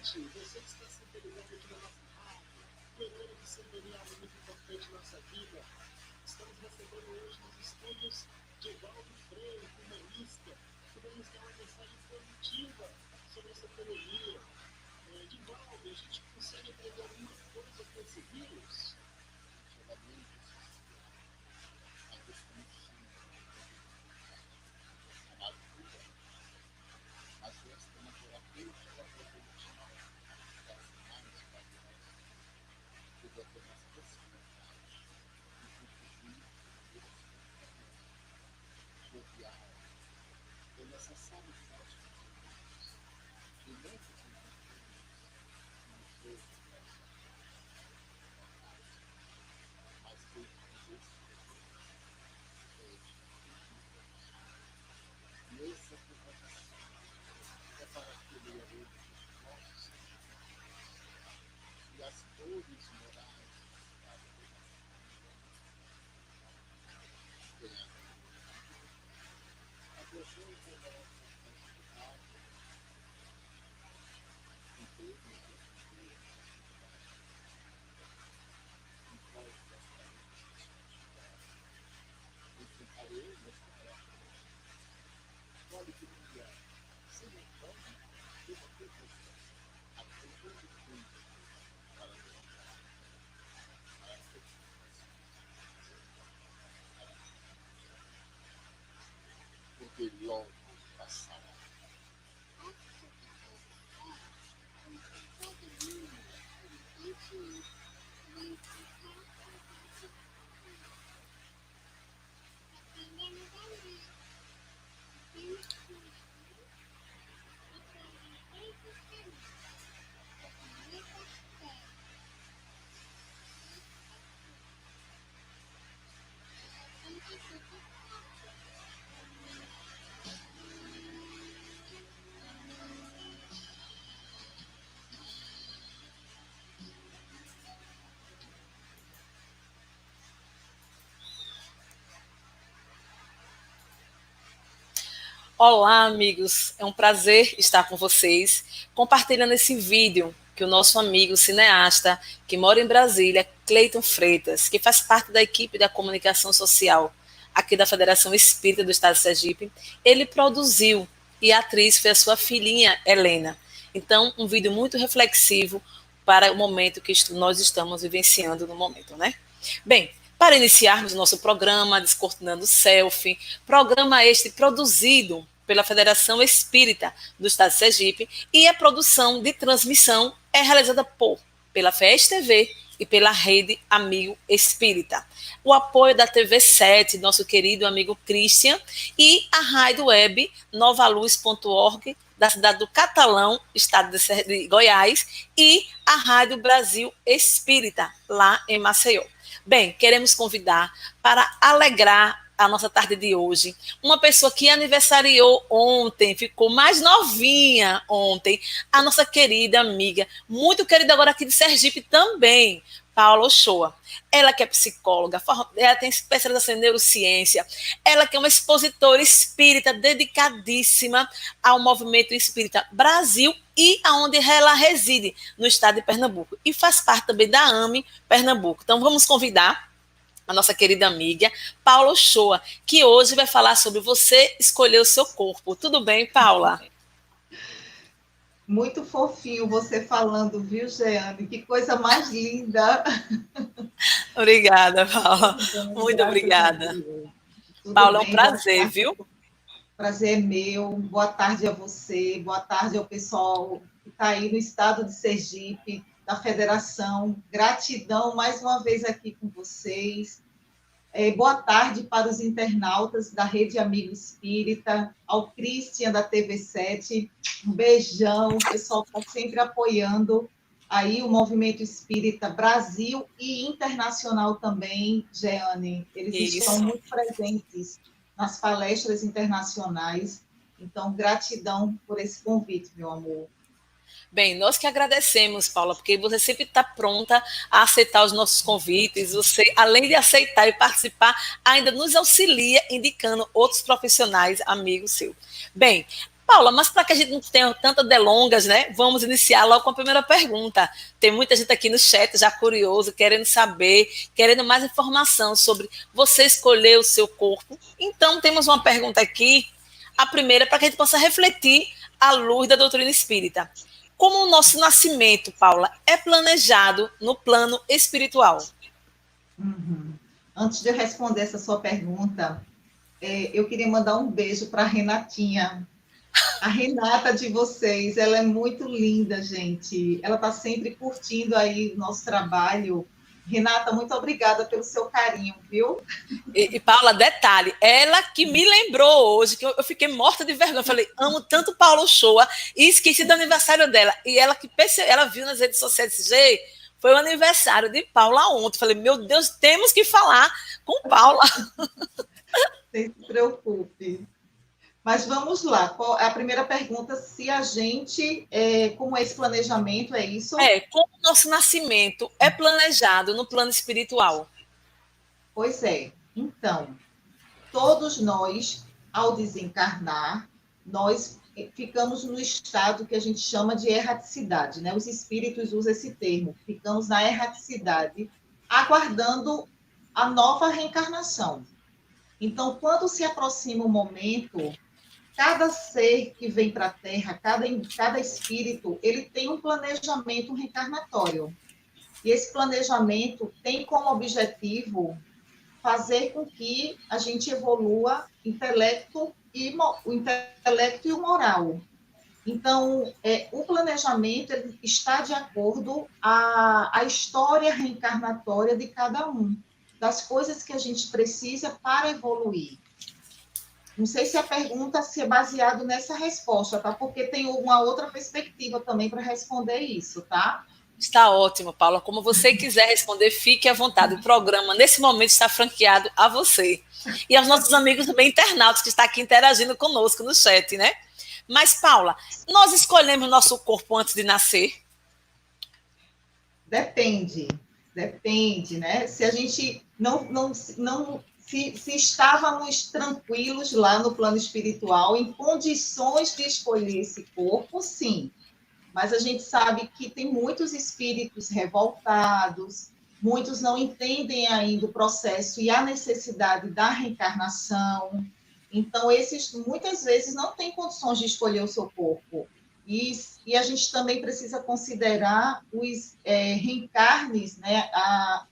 Você que está sempre ligado aqui na nossa rádio, programa de sintonia algo muito importante na nossa vida. Estamos recebendo hoje nos estúdios Divaldo Freire, humanista, que vai nos dar uma mensagem positiva sobre essa pandemia. Divaldo, a gente consegue aprender alguma coisa com esse vírus? Porque logo passará. Olá, amigos. É um prazer estar com vocês, compartilhando esse vídeo que o nosso amigo cineasta, que mora em Brasília, Cleiton Freitas, que faz parte da equipe da comunicação social aqui da Federação Espírita do Estado de Sergipe, ele produziu e a atriz foi a sua filhinha, Helena. Então, um vídeo muito reflexivo para o momento que nós estamos vivenciando no momento, né? Bem, para iniciarmos o nosso programa Descortinando Selfie, programa este produzido pela Federação Espírita do Estado de Sergipe, e a produção de transmissão é realizada pela FES TV e pela Rede Amigo Espírita. O apoio da TV 7, nosso querido amigo Christian, e a rádio web novaluz.org, da cidade do Catalão, estado de Goiás, e a Rádio Brasil Espírita, lá em Maceió. Bem, queremos convidar para alegrar a nossa tarde de hoje uma pessoa que aniversariou ontem, ficou mais novinha ontem, a nossa querida amiga, muito querida agora aqui de Sergipe também, Paula Ochoa. Ela que é psicóloga, ela tem especialização em neurociência, ela que é uma expositora espírita dedicadíssima ao movimento espírita Brasil e aonde ela reside, no estado de Pernambuco. E faz parte também da AME Pernambuco. Então vamos convidar a nossa querida amiga Paula Ochoa, que hoje vai falar sobre você escolher o seu corpo. Tudo bem, Paula? Muito fofinho você falando, viu, Jeane? Que coisa mais linda. Obrigada, Paula. Muito obrigada. Paula, é um prazer, viu? Prazer é meu. Boa tarde a você. Boa tarde ao pessoal que está aí no estado de Sergipe, da Federação. Gratidão mais uma vez aqui com vocês. Boa tarde para os internautas da Rede Amigo Espírita, ao Christian da TV7, um beijão, o pessoal está sempre apoiando aí o movimento espírita Brasil e internacional também, Jeane, eles estão muito presentes nas palestras internacionais, então gratidão por esse convite, meu amor. Bem, nós que agradecemos, Paula, porque você sempre está pronta a aceitar os nossos convites. Você, além de aceitar e participar, ainda nos auxilia indicando outros profissionais, amigos seus. Bem, Paula, mas para que a gente não tenha tantas delongas, né? Vamos iniciar logo com a primeira pergunta. Tem muita gente aqui no chat já curioso, querendo saber, querendo mais informação sobre você escolher o seu corpo. Então, temos uma pergunta aqui, a primeira, para que a gente possa refletir à luz da doutrina espírita. Como o nosso nascimento, Paula, é planejado no plano espiritual? Antes de eu responder essa sua pergunta, eu queria mandar um beijo para a Renatinha. A Renata de vocês, ela é muito linda, gente. Ela está sempre curtindo aí o nosso trabalho. Renata, muito obrigada pelo seu carinho, viu? E Paula, detalhe, ela que me lembrou hoje, que eu fiquei morta de vergonha, eu falei, amo tanto Paula Uchoa, e esqueci do aniversário dela, e ela que percebeu, ela viu nas redes sociais, disse, foi o aniversário de Paula ontem, falei, meu Deus, temos que falar com Paula. Não se preocupe. Mas vamos lá, a primeira pergunta, se a gente, como é esse planejamento, é isso? Como o nosso nascimento é planejado no plano espiritual? Pois é, então, todos nós, ao desencarnar, nós ficamos no estado que a gente chama de erraticidade, né? Os espíritos usam esse termo, ficamos na erraticidade, aguardando a nova reencarnação. Então, quando se aproxima o momento, cada ser que vem para a Terra, cada espírito, ele tem um planejamento reencarnatório. E esse planejamento tem como objetivo fazer com que a gente evolua o intelecto e o moral. Então, o planejamento ele está de acordo à história reencarnatória de cada um, das coisas que a gente precisa para evoluir. Não sei se a pergunta se é baseada nessa resposta, tá? Porque tem uma outra perspectiva também para responder isso, tá? Está ótimo, Paula. Como você quiser responder, fique à vontade. O programa, nesse momento, está franqueado a você. E aos nossos amigos também internautas que estão aqui interagindo conosco no chat, né? Mas, Paula, nós escolhemos nosso corpo antes de nascer? Depende, né? Se a gente se estávamos tranquilos lá no plano espiritual, em condições de escolher esse corpo, sim. Mas a gente sabe que tem muitos espíritos revoltados, muitos não entendem ainda o processo e a necessidade da reencarnação. Então, esses muitas vezes não têm condições de escolher o seu corpo. E a gente também precisa considerar os reencarnes, né,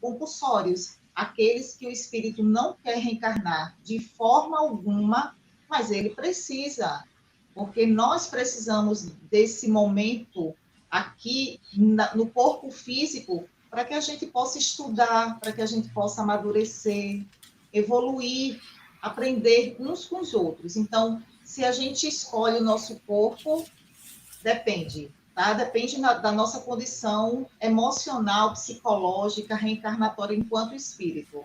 compulsórios, aqueles que o espírito não quer reencarnar de forma alguma, mas ele precisa, porque nós precisamos desse momento aqui no corpo físico para que a gente possa estudar, para que a gente possa amadurecer, evoluir, aprender uns com os outros. Então, se a gente escolhe o nosso corpo, depende, tá? Depende da nossa condição emocional, psicológica, reencarnatória enquanto espírito.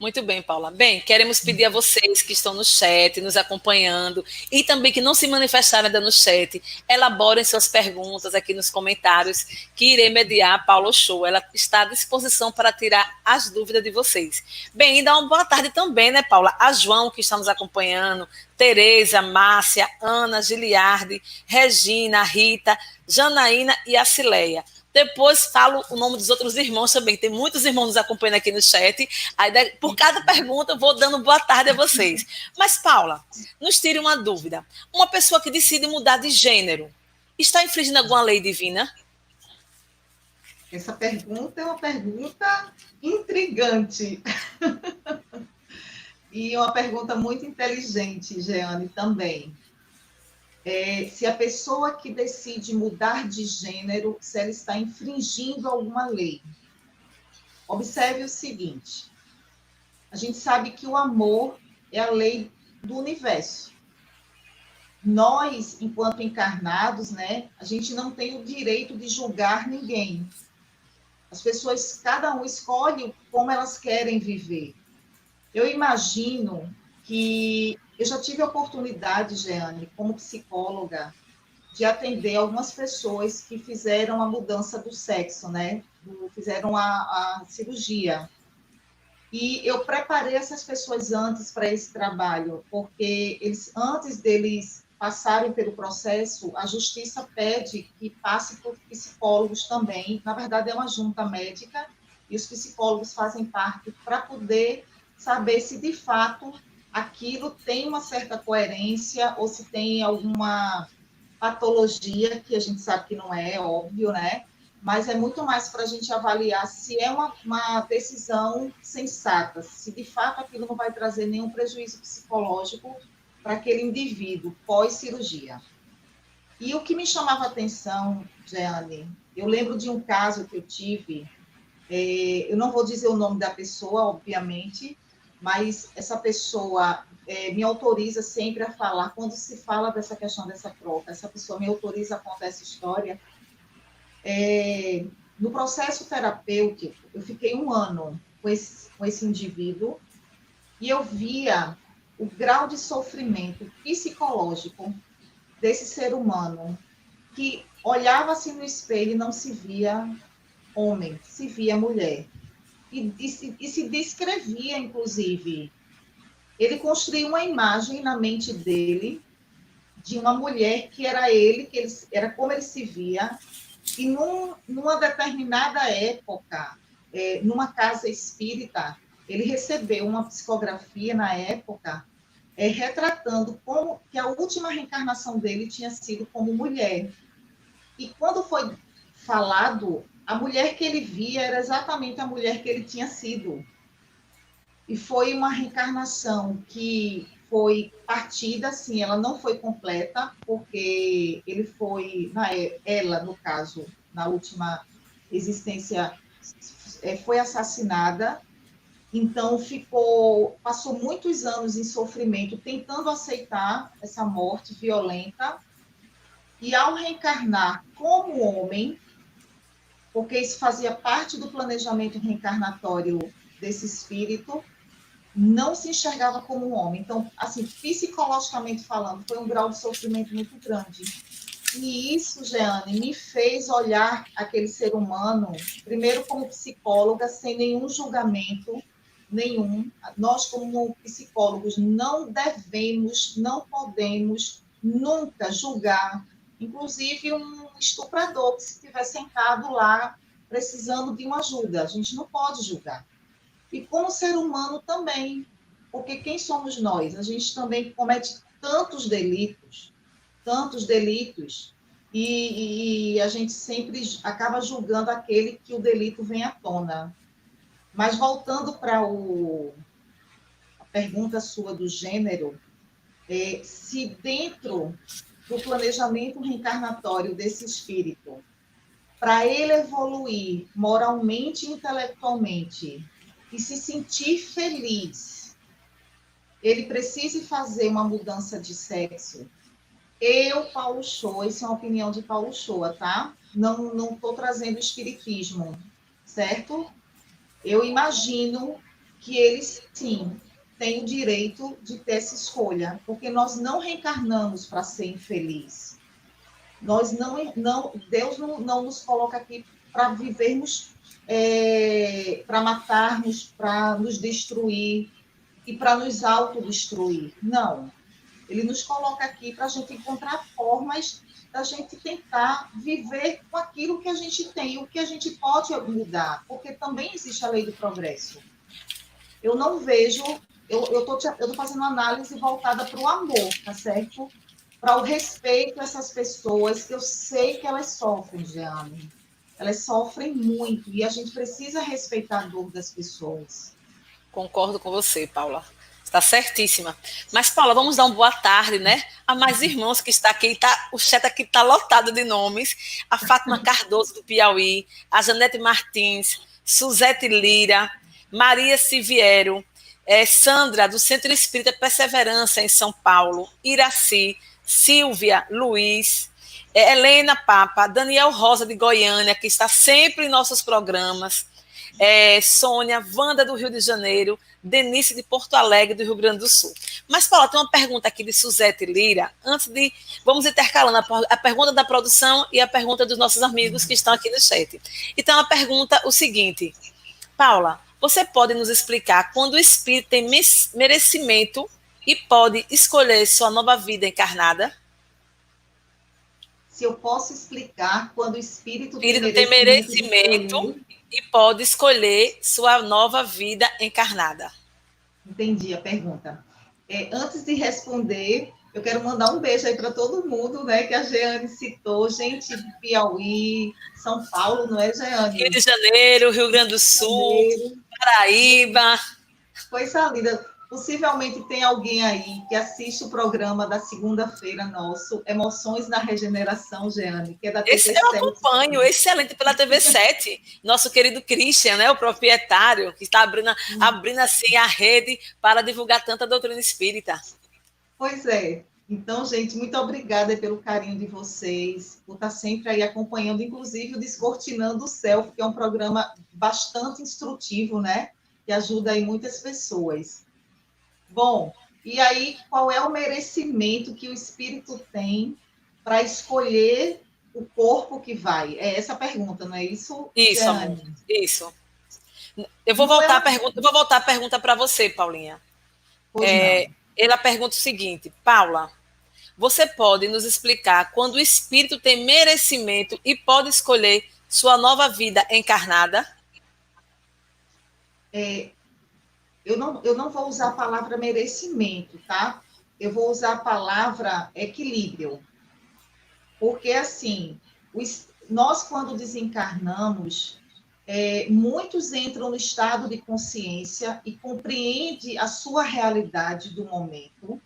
Muito bem, Paula. Bem, queremos pedir a vocês que estão no chat, nos acompanhando, e também que não se manifestaram ainda no chat, elaborem suas perguntas aqui nos comentários, que irei mediar a Paula Uchoa. Ela está à disposição para tirar as dúvidas de vocês. Bem, e dá uma boa tarde também, né, Paula? A João, que está nos acompanhando, Tereza, Márcia, Ana, Giliardi, Regina, Rita, Janaína e a Cileia. Depois falo o nome dos outros irmãos também. Tem muitos irmãos nos acompanhando aqui no chat. Aí, por cada pergunta, eu vou dando boa tarde a vocês. Mas, Paula, nos tire uma dúvida. Uma pessoa que decide mudar de gênero, está infringindo alguma lei divina? Essa pergunta é uma pergunta intrigante. E uma pergunta muito inteligente, Jeane, também. Se a pessoa que decide mudar de gênero, se ela está infringindo alguma lei. Observe o seguinte, A gente sabe que o amor é a lei do universo. Nós, enquanto encarnados, né, a gente não tem o direito de julgar ninguém. As pessoas, cada um escolhe como elas querem viver. Eu imagino que eu já tive a oportunidade, Jeane, como psicóloga, de atender algumas pessoas que fizeram a mudança do sexo, né? Fizeram a cirurgia. E eu preparei essas pessoas antes para esse trabalho, porque eles, antes deles passarem pelo processo, a justiça pede que passe por psicólogos também. Na verdade, é uma junta médica, e os psicólogos fazem parte para poder saber se, de fato, aquilo tem uma certa coerência ou se tem alguma patologia, que a gente sabe que não é, óbvio, né? Mas é muito mais para a gente avaliar se é uma decisão sensata, se de fato aquilo não vai trazer nenhum prejuízo psicológico para aquele indivíduo pós-cirurgia. E o que me chamava a atenção, Jeane, eu lembro de um caso que eu tive, eu não vou dizer o nome da pessoa, obviamente, mas essa pessoa me autoriza sempre a falar, quando se fala dessa questão dessa troca, essa pessoa me autoriza a contar essa história. No processo terapêutico, eu fiquei 1 ano com esse indivíduo e eu via o grau de sofrimento psicológico desse ser humano, que olhava-se no espelho e não se via homem, se via mulher. E se descrevia, inclusive. Ele construiu uma imagem na mente dele de uma mulher que era ele, era como ele se via. E numa determinada época, numa casa espírita, ele recebeu uma psicografia na época, retratando como que a última reencarnação dele tinha sido como mulher. E quando foi falado, a mulher que ele via era exatamente a mulher que ele tinha sido. E foi uma reencarnação que foi partida, assim, ela não foi completa, porque ele foi, ela, no caso, na última existência, foi assassinada, então passou muitos anos em sofrimento, tentando aceitar essa morte violenta, e ao reencarnar como homem, porque isso fazia parte do planejamento reencarnatório desse espírito, não se enxergava como um homem. Então, assim, psicologicamente falando, foi um grau de sofrimento muito grande. E isso, Jeane, me fez olhar aquele ser humano, primeiro como psicóloga, sem nenhum julgamento nenhum. Nós, como psicólogos, não devemos, não podemos nunca julgar, inclusive um estuprador que se estiver sentado lá precisando de uma ajuda. A gente não pode julgar. E como ser humano também, porque quem somos nós? A gente também comete tantos delitos, e a gente sempre acaba julgando aquele que o delito vem à tona. Mas voltando para a pergunta sua do gênero, se dentro do planejamento reencarnatório desse espírito, para ele evoluir moralmente e intelectualmente, e se sentir feliz, ele precisa fazer uma mudança de sexo. Paulo Shoa, isso é uma opinião de Paulo Shoa, tá? Não estou trazendo espiritismo, certo? Eu imagino que ele, sim, tem o direito de ter essa escolha, porque nós não reencarnamos para ser infeliz. Deus não nos coloca aqui para vivermos, para matarmos, para nos destruir e para nos autodestruir. Não. Ele nos coloca aqui para a gente encontrar formas da gente tentar viver com aquilo que a gente tem, o que a gente pode mudar, porque também existe a lei do progresso. Eu não vejo, eu tô fazendo análise voltada para o amor, tá certo? Para o respeito a essas pessoas, que eu sei que elas sofrem, Jeane. Elas sofrem muito, e a gente precisa respeitar a dor das pessoas. Concordo com você, Paula. Está certíssima. Mas, Paula, vamos dar uma boa tarde, né? A mais irmãos que está aqui. O chat aqui está lotado de nomes. A Fátima Cardoso, do Piauí. A Janete Martins. Suzete Lira. Maria Siviero. Sandra, do Centro Espírita Perseverança, em São Paulo, Iraci, Silvia, Luiz, Helena Papa, Daniel Rosa, de Goiânia, que está sempre em nossos programas, Sônia, Wanda, do Rio de Janeiro, Denise, de Porto Alegre, do Rio Grande do Sul. Mas, Paula, tem uma pergunta aqui de Suzete Lira, vamos intercalando a pergunta da produção e a pergunta dos nossos amigos que estão aqui no chat. Então, a pergunta, o seguinte, Paula, você pode nos explicar quando o espírito tem merecimento e pode escolher sua nova vida encarnada? Se eu posso explicar quando o espírito tem merecimento e pode escolher sua nova vida encarnada. Entendi a pergunta. Antes de responder, eu quero mandar um beijo aí para todo mundo, né, que a Jeane citou, gente de Piauí, São Paulo, não é, Jeane? Rio de Janeiro, Rio Grande do Sul, Paraíba. Coisa linda. Possivelmente tem alguém aí que assiste o programa da segunda-feira nosso, Emoções na Regeneração, Jeane, que é da TV7. Esse eu acompanho, excelente, pela TV7. Nosso querido Christian, né, o proprietário, que está abrindo assim a rede para divulgar tanta doutrina espírita. Pois é. Então, gente, muito obrigada pelo carinho de vocês, por estar sempre aí acompanhando, inclusive o Descortinando o Self, que é um programa bastante instrutivo, né? Que ajuda aí muitas pessoas. Bom, e aí qual é o merecimento que o espírito tem para escolher o corpo que vai? É essa a pergunta, não é isso? Isso, amor, isso. Eu vou voltar a pergunta para você, Paulinha. Ela pergunta o seguinte, Paula, você pode nos explicar quando o espírito tem merecimento e pode escolher sua nova vida encarnada? Eu não vou usar a palavra merecimento, tá? Eu vou usar a palavra equilíbrio. Porque, assim, nós, quando desencarnamos, muitos entram no estado de consciência e compreendem a sua realidade do momento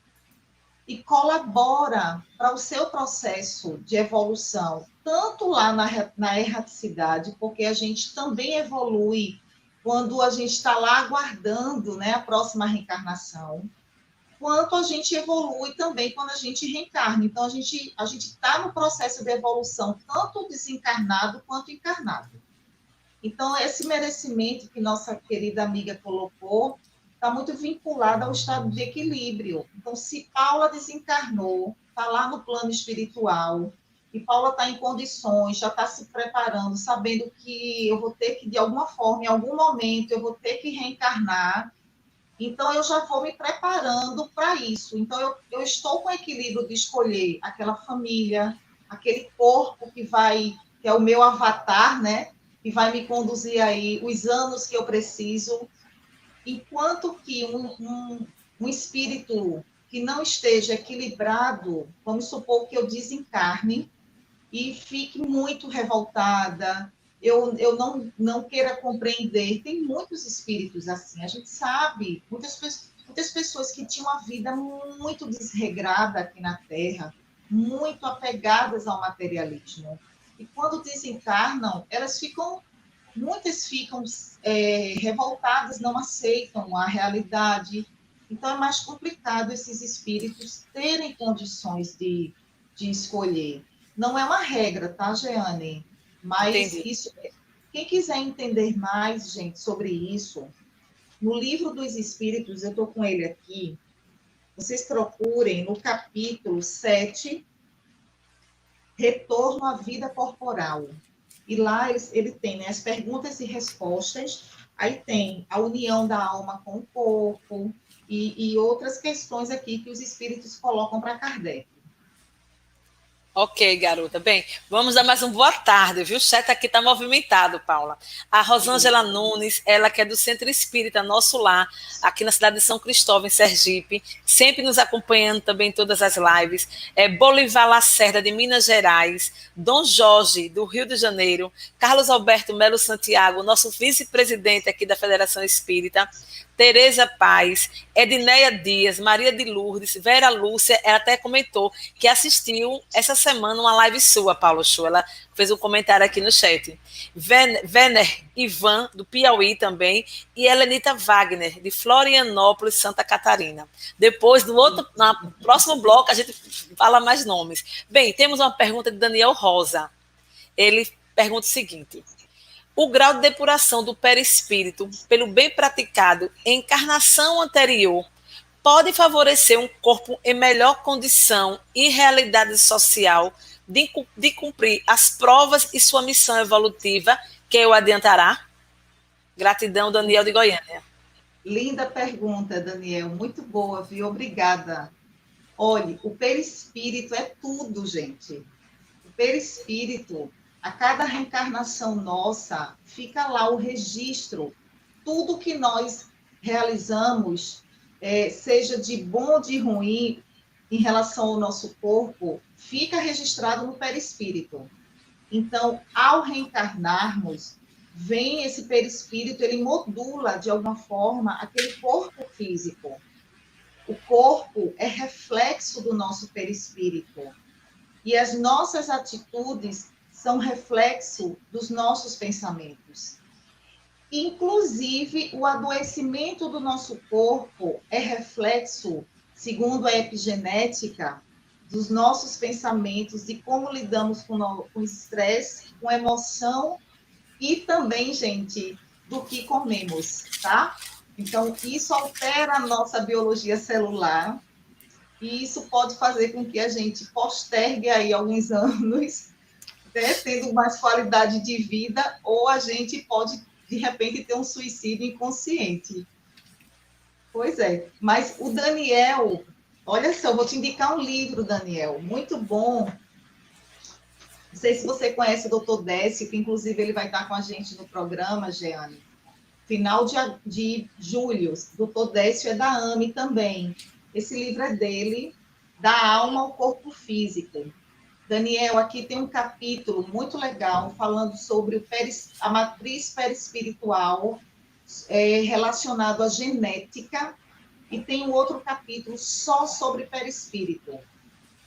e colabora para o seu processo de evolução, tanto lá na erraticidade, porque a gente também evolui quando a gente está lá aguardando, né, a próxima reencarnação, quanto a gente evolui também quando a gente reencarna. Então, a gente está no processo de evolução, tanto desencarnado quanto encarnado. Então, esse merecimento que nossa querida amiga colocou está muito vinculado ao estado de equilíbrio. Então, se Paula desencarnou, está lá no plano espiritual, e Paula está em condições, já está se preparando, sabendo que eu vou ter que, de alguma forma, em algum momento, eu vou ter que reencarnar, então eu já vou me preparando para isso. Então, eu estou com equilíbrio de escolher aquela família, aquele corpo que é o meu avatar, né? Que vai me conduzir aí os anos que eu preciso, enquanto que um espírito que não esteja equilibrado, vamos supor que eu desencarne e fique muito revoltada, eu não queira compreender. Tem muitos espíritos assim, a gente sabe, muitas pessoas que tinham uma vida muito desregrada aqui na Terra, muito apegadas ao materialismo. E quando desencarnam, muitas ficam revoltadas, não aceitam a realidade. Então, é mais complicado esses espíritos terem condições de escolher. Não é uma regra, tá, Jeane? Mas isso, quem quiser entender mais, gente, sobre isso, no Livro dos Espíritos, eu estou com ele aqui, vocês procurem no capítulo 7, Retorno à Vida Corporal. E lá ele tem, né, as perguntas e respostas, aí tem a união da alma com o corpo e outras questões aqui que os espíritos colocam para Kardec. Ok, garota. Bem, vamos dar mais uma boa tarde, viu? O chat aqui está movimentado, Paula. A Rosângela Nunes, ela que é do Centro Espírita Nosso Lar, aqui na cidade de São Cristóvão, em Sergipe, sempre nos acompanhando também em todas as lives. Bolivar Lacerda, de Minas Gerais, Dom Jorge, do Rio de Janeiro, Carlos Alberto Melo Santiago, nosso vice-presidente aqui da Federação Espírita, Tereza Paz, Edneia Dias, Maria de Lourdes, Vera Lúcia, ela até comentou que assistiu essa semana uma live sua, Paulo Show. Ela fez um comentário aqui no chat. Vener Ivan, do Piauí também, e Helenita Wagner, de Florianópolis, Santa Catarina. Depois, no próximo bloco, a gente fala mais nomes. Bem, temos uma pergunta de Daniel Rosa. Ele pergunta o seguinte: o grau de depuração do perispírito pelo bem praticado em encarnação anterior pode favorecer um corpo em melhor condição e realidade social de cumprir as provas e sua missão evolutiva, que o adiantará? Gratidão, Daniel de Goiânia. Linda pergunta, Daniel. Muito boa, viu? Obrigada. Olhe, o perispírito é tudo, gente. O perispírito, a cada reencarnação nossa, fica lá o registro. Tudo que nós realizamos, seja de bom ou de ruim, em relação ao nosso corpo, fica registrado no perispírito. Então, ao reencarnarmos, vem esse perispírito, ele modula, de alguma forma, aquele corpo físico. O corpo é reflexo do nosso perispírito. E as nossas atitudes são reflexo dos nossos pensamentos. Inclusive, o adoecimento do nosso corpo é reflexo, segundo a epigenética, dos nossos pensamentos, de como lidamos com estresse, com emoção e também, gente, do que comemos, tá? Então, isso altera a nossa biologia celular e isso pode fazer com que a gente postergue aí alguns anos, né, tendo mais qualidade de vida, ou a gente pode, de repente, ter um suicídio inconsciente. Pois é, mas o Daniel, olha só, eu vou te indicar um livro, Daniel, muito bom. Não sei se você conhece o Dr. Décio, que inclusive ele vai estar com a gente no programa, Jeane. Final de julho, Dr. Décio é da AME também. Esse livro é dele, Da Alma ao Corpo Físico. Daniel, aqui tem um capítulo muito legal falando sobre a matriz perispiritual relacionado à genética, e tem um outro capítulo só sobre perispírito.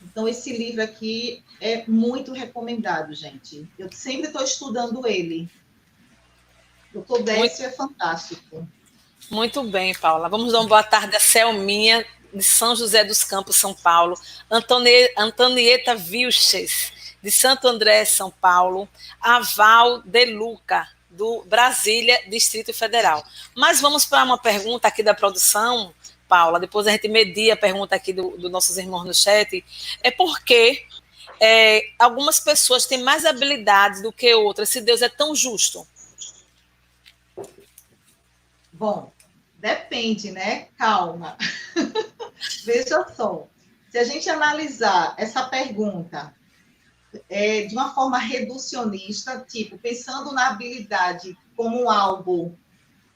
Então, esse livro aqui é muito recomendado, gente. Eu sempre estou estudando ele. O Dr. Décio é fantástico. Muito bem, Paula. Vamos dar uma boa tarde a Selminha, de São José dos Campos, São Paulo. Antonieta Vilches, de Santo André, São Paulo. A Val De Luca, do Brasília, Distrito Federal. Mas vamos para uma pergunta aqui da produção, Paula. Depois a gente media a pergunta aqui dos nossos irmãos no chat. É porque algumas pessoas têm mais habilidades do que outras, se Deus é tão justo? Bom, depende, né? Calma. Veja só, se a gente analisar essa pergunta de uma forma reducionista, tipo, pensando na habilidade como algo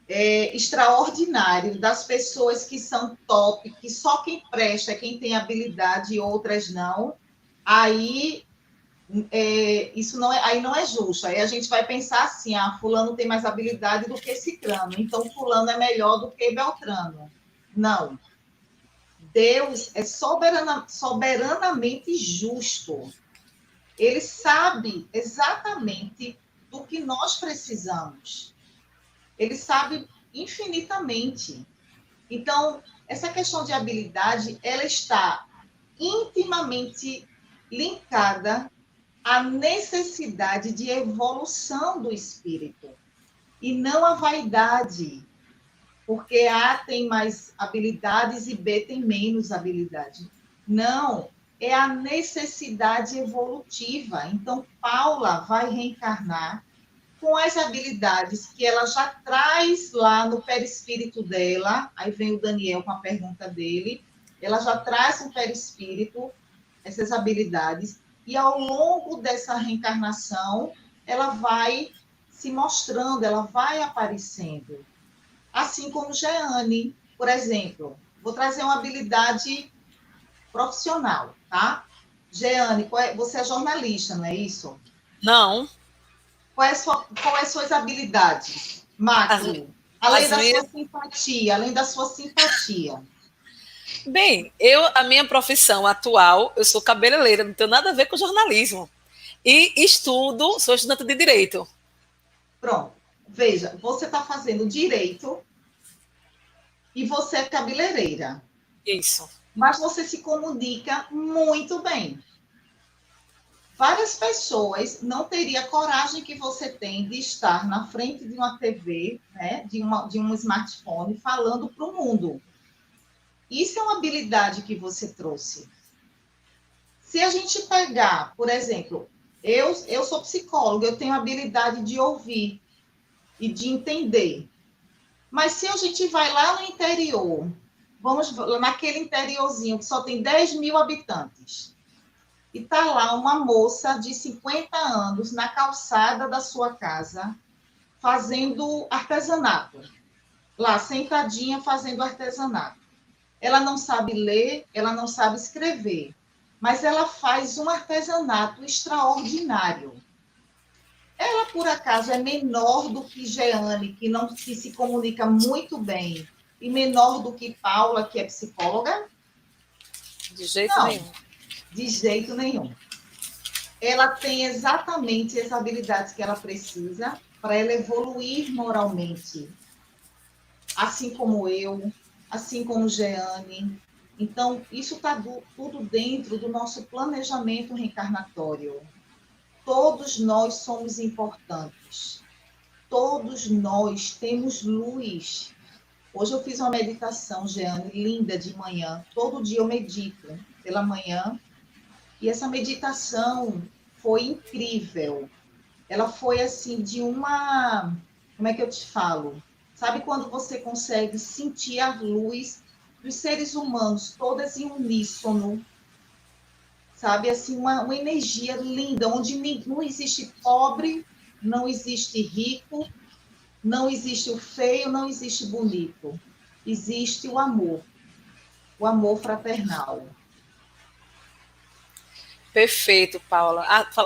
extraordinário, das pessoas que são top, que só quem presta é quem tem habilidade e outras não, aí isso não é, aí não é justo. Aí a gente vai pensar assim, fulano tem mais habilidade do que ciclano, então fulano é melhor do que Beltrano. Não. Deus é soberanamente justo. Ele sabe exatamente do que nós precisamos. Ele sabe infinitamente. Então, essa questão de habilidade, ela está intimamente linkada à necessidade de evolução do espírito, e não à vaidade, porque A tem mais habilidades e B tem menos habilidade. Não, é a necessidade evolutiva. Então, Paula vai reencarnar com as habilidades que ela já traz lá no perispírito dela. Aí vem o Daniel com a pergunta dele. Ela já traz no perispírito essas habilidades, e ao longo dessa reencarnação, ela vai se mostrando, ela vai aparecendo. Assim como Jeane, por exemplo. Vou trazer uma habilidade profissional, tá? Jeane, você é jornalista, não é isso? Não. Quais suas habilidades? Macro. Além As da minhas... sua simpatia, além da sua simpatia. Bem, a minha profissão atual, eu sou cabeleireira, não tenho nada a ver com jornalismo. E sou estudante de Direito. Pronto. Veja, você está fazendo direito e você é cabeleireira. Isso. Mas você se comunica muito bem. Várias pessoas não teriam a coragem que você tem de estar na frente de uma TV, né, de um smartphone, falando para o mundo. Isso é uma habilidade que você trouxe. Se a gente pegar, por exemplo, eu sou psicóloga, eu tenho a habilidade de ouvir e de entender. Mas se a gente vai lá no interior, vamos naquele interiorzinho que só tem 10 mil habitantes, e está lá uma moça de 50 anos na calçada da sua casa, fazendo artesanato, lá sentadinha fazendo artesanato. Ela não sabe ler, ela não sabe escrever, mas ela faz um artesanato extraordinário. Ela, por acaso, é menor do que Jeane, que se comunica muito bem, e menor do que Paula, que é psicóloga? De jeito Não, nenhum. de jeito nenhum. Ela tem exatamente as habilidades que ela precisa para ela evoluir moralmente, assim como eu, assim como Jeane. Então, isso está tudo dentro do nosso planejamento reencarnatório. Todos nós somos importantes. Todos nós temos luz. Hoje eu fiz uma meditação, Jeane, linda de manhã. Todo dia eu medito pela manhã. E essa meditação foi incrível. Ela foi assim de uma... Como é que eu te falo? Sabe quando você consegue sentir a luz dos seres humanos, todas em uníssono? Sabe, assim, uma energia linda, onde não existe pobre, não existe rico, não existe o feio, não existe bonito. Existe o amor fraternal. Perfeito, Paula.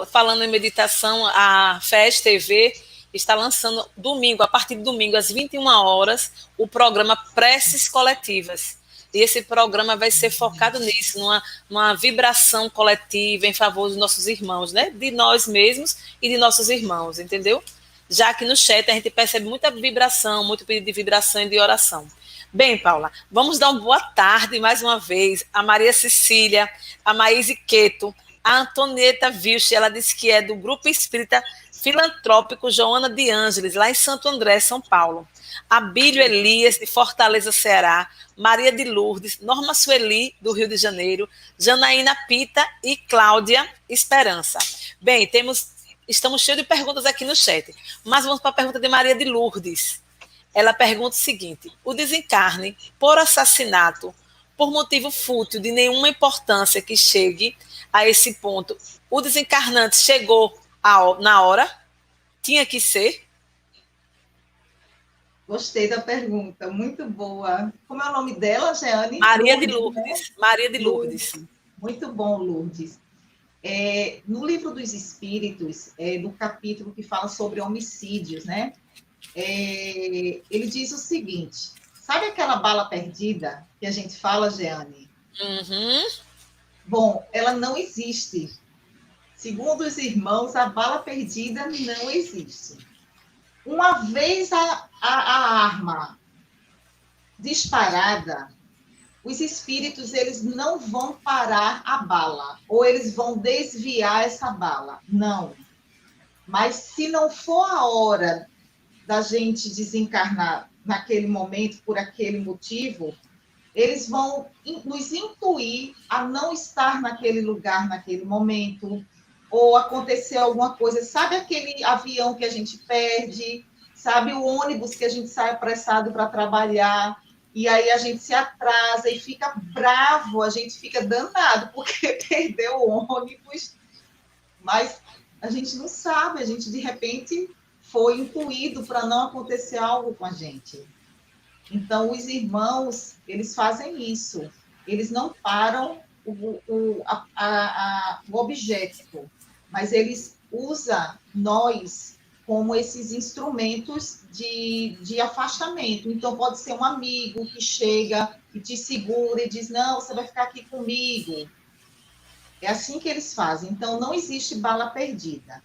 Falando em meditação, a FES TV está lançando domingo, a partir de domingo, às 21 horas, o programa Preces Coletivas. E esse programa vai ser focado nisso, numa vibração coletiva em favor dos nossos irmãos, né? De nós mesmos e de nossos irmãos, entendeu? Já que no chat a gente percebe muita vibração, muito pedido de vibração e de oração. Bem, Paula, vamos dar uma boa tarde mais uma vez a Maria Cecília, a Maíse Queto, a Antonieta Vilche, ela disse que é do Grupo Espírita Filantrópico Joana de Ângeles, lá em Santo André, São Paulo. Abílio Elias, de Fortaleza, Ceará. Maria de Lourdes, Norma Sueli, do Rio de Janeiro. Janaína Pita e Cláudia Esperança. Bem, estamos cheios de perguntas aqui no chat, mas vamos para a pergunta de Maria de Lourdes. Ela pergunta o seguinte: o desencarne por assassinato, por motivo fútil, de nenhuma importância que chegue a esse ponto, o desencarnante chegou na hora? Tinha que ser? Gostei da pergunta, muito boa. Como é o nome dela, Jeane? Maria de Lourdes, né? Lourdes. Maria de Lourdes. Lourdes. Muito bom, Lourdes. No Livro dos Espíritos, no capítulo que fala sobre homicídios, né? Ele diz o seguinte: sabe aquela bala perdida que a gente fala, Jeane? Uhum. Bom, ela não existe. Segundo os irmãos, a bala perdida não existe. Uma vez a arma disparada, os espíritos eles não vão parar a bala, ou eles vão desviar essa bala. Não. Mas se não for a hora da gente desencarnar naquele momento, por aquele motivo, eles vão nos intuir a não estar naquele lugar, naquele momento, ou acontecer alguma coisa. Sabe aquele avião que a gente perde? Sabe o ônibus que a gente sai apressado para trabalhar? E aí a gente se atrasa e fica bravo, a gente fica danado porque perdeu o ônibus. Mas a gente não sabe, a gente de repente foi intuído para não acontecer algo com a gente. Então, os irmãos, eles fazem isso. Eles não param o objeto, mas eles usam nós como esses instrumentos de afastamento. Então, pode ser um amigo que chega e te segura e diz, não, você vai ficar aqui comigo. É assim que eles fazem. Então, não existe bala perdida.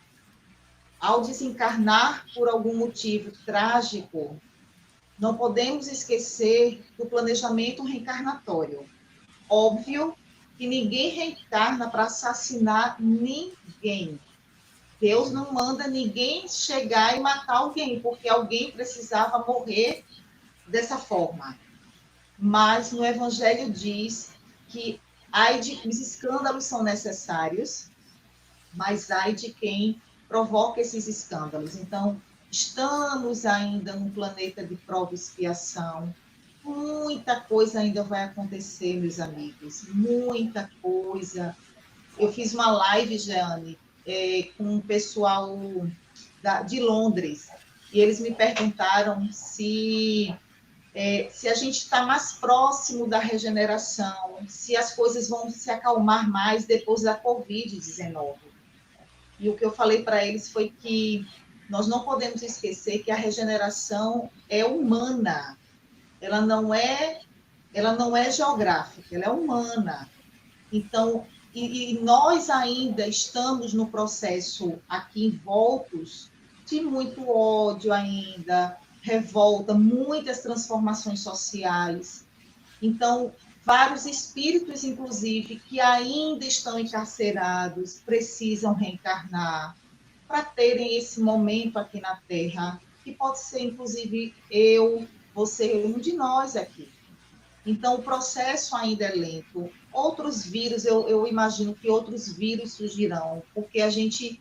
Ao desencarnar por algum motivo trágico, não podemos esquecer do planejamento reencarnatório. Óbvio que ninguém reencarna para assassinar ninguém. Deus não manda ninguém chegar e matar alguém, porque alguém precisava morrer dessa forma. Mas no Evangelho diz que os escândalos são necessários, mas ai de quem provoca esses escândalos. Então, estamos ainda num planeta de prova e expiação. Muita coisa ainda vai acontecer, meus amigos. Muita coisa. Eu fiz uma live, Jeane, com um pessoal de Londres, e eles me perguntaram se a gente está mais próximo da regeneração, se as coisas vão se acalmar mais depois da Covid-19. E o que eu falei para eles foi que nós não podemos esquecer que a regeneração é humana, ela não é geográfica, ela é humana. Então, e nós ainda estamos no processo aqui envoltos de muito ódio ainda, revolta, muitas transformações sociais. Então, vários espíritos, inclusive, que ainda estão encarcerados, precisam reencarnar para terem esse momento aqui na Terra, que pode ser, inclusive, eu, você, um de nós aqui. Então, o processo ainda é lento. Outros vírus, eu imagino que outros vírus surgirão, porque a gente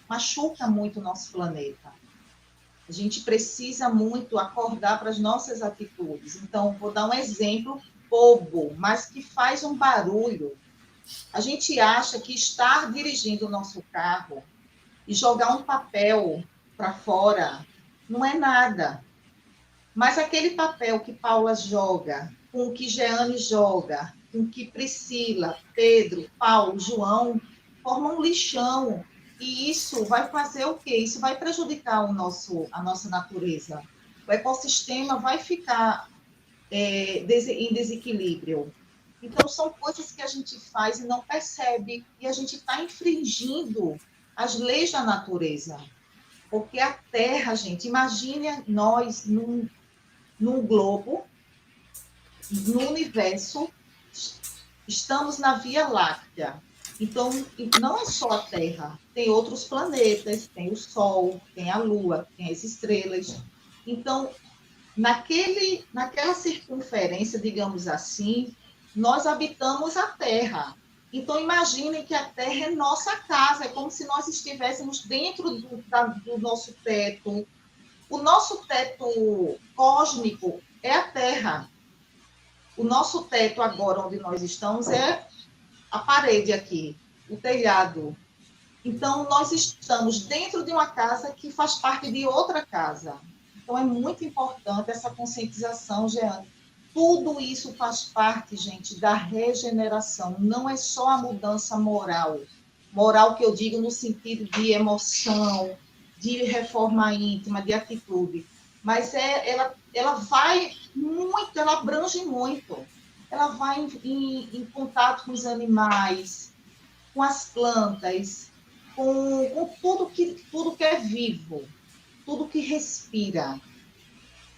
machuca muito o nosso planeta. A gente precisa muito acordar para as nossas atitudes. Então, vou dar um exemplo bobo, mas que faz um barulho. A gente acha que estar dirigindo o nosso carro e jogar um papel para fora não é nada. Mas aquele papel que Paula joga, com o que Jeane joga, com o que Priscila, Pedro, Paulo, João, formam um lixão. E isso vai fazer o quê? Isso vai prejudicar a nossa natureza. O ecossistema vai ficar em desequilíbrio. Então, são coisas que a gente faz e não percebe. E a gente está infringindo as leis da natureza. Porque a Terra, gente, imagine nós num globo, no universo, estamos na Via Láctea. Então, não é só a Terra, tem outros planetas, tem o Sol, tem a Lua, tem as estrelas. Então, naquela circunferência, digamos assim, nós habitamos a Terra. Então, imaginem que a Terra é nossa casa, é como se nós estivéssemos dentro do nosso teto. O nosso teto cósmico é a Terra. O nosso teto agora, onde nós estamos, é a parede aqui, o telhado. Então, nós estamos dentro de uma casa que faz parte de outra casa. Então, é muito importante essa conscientização, Jeane. Tudo isso faz parte, gente, da regeneração. Não é só a mudança moral. Moral que eu digo no sentido de emoção, de reforma íntima, de atitude. Mas ela vai muito, ela abrange muito. Ela vai em contato com os animais, com as plantas, com tudo que é vivo, tudo que respira.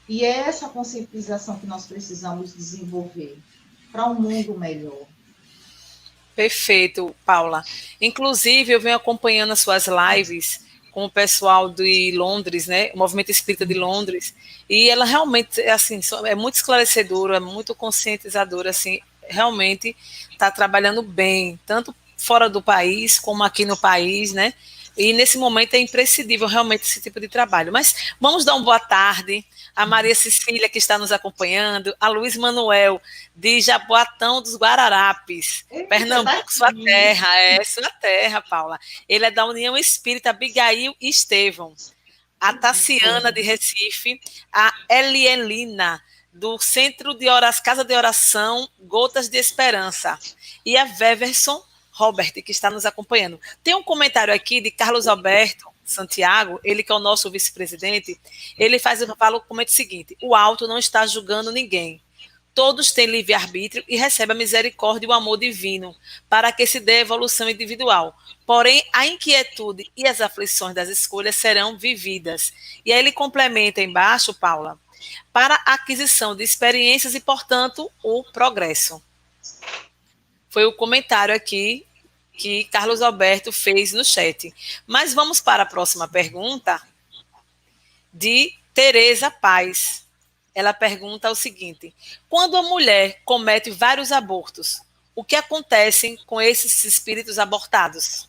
E é essa conscientização que nós precisamos desenvolver para um mundo melhor. Perfeito, Paula. Inclusive, eu venho acompanhando as suas lives com o pessoal de Londres, né? O Movimento Espírita de Londres, e ela realmente, assim, é muito esclarecedora, é muito conscientizadora, assim, realmente está trabalhando bem, tanto fora do país como aqui no país, né? E nesse momento é imprescindível realmente esse tipo de trabalho. Mas vamos dar uma boa tarde a Maria Cecília, que está nos acompanhando, a Luiz Manuel, de Jaboatão dos Guararapes, Pernambuco, sua terra, Paula. Ele é da União Espírita Abigail e Estevão. A Tassiana, de Recife, a Elielina, do Centro de Oração, Casa de Oração Gotas de Esperança, e a Weverson Robert, que está nos acompanhando. Tem um comentário aqui de Carlos Alberto, Santiago, ele que é o nosso vice-presidente, ele fala o comento seguinte: o alto não está julgando ninguém. Todos têm livre-arbítrio e recebem a misericórdia e o amor divino, para que se dê a evolução individual. Porém, a inquietude e as aflições das escolhas serão vividas. E aí ele complementa embaixo, Paula, para a aquisição de experiências e, portanto, o progresso. Foi o comentário aqui que Carlos Alberto fez no chat. Mas vamos para a próxima pergunta de Tereza Paz. Ela pergunta o seguinte: quando a mulher comete vários abortos, o que acontece com esses espíritos abortados?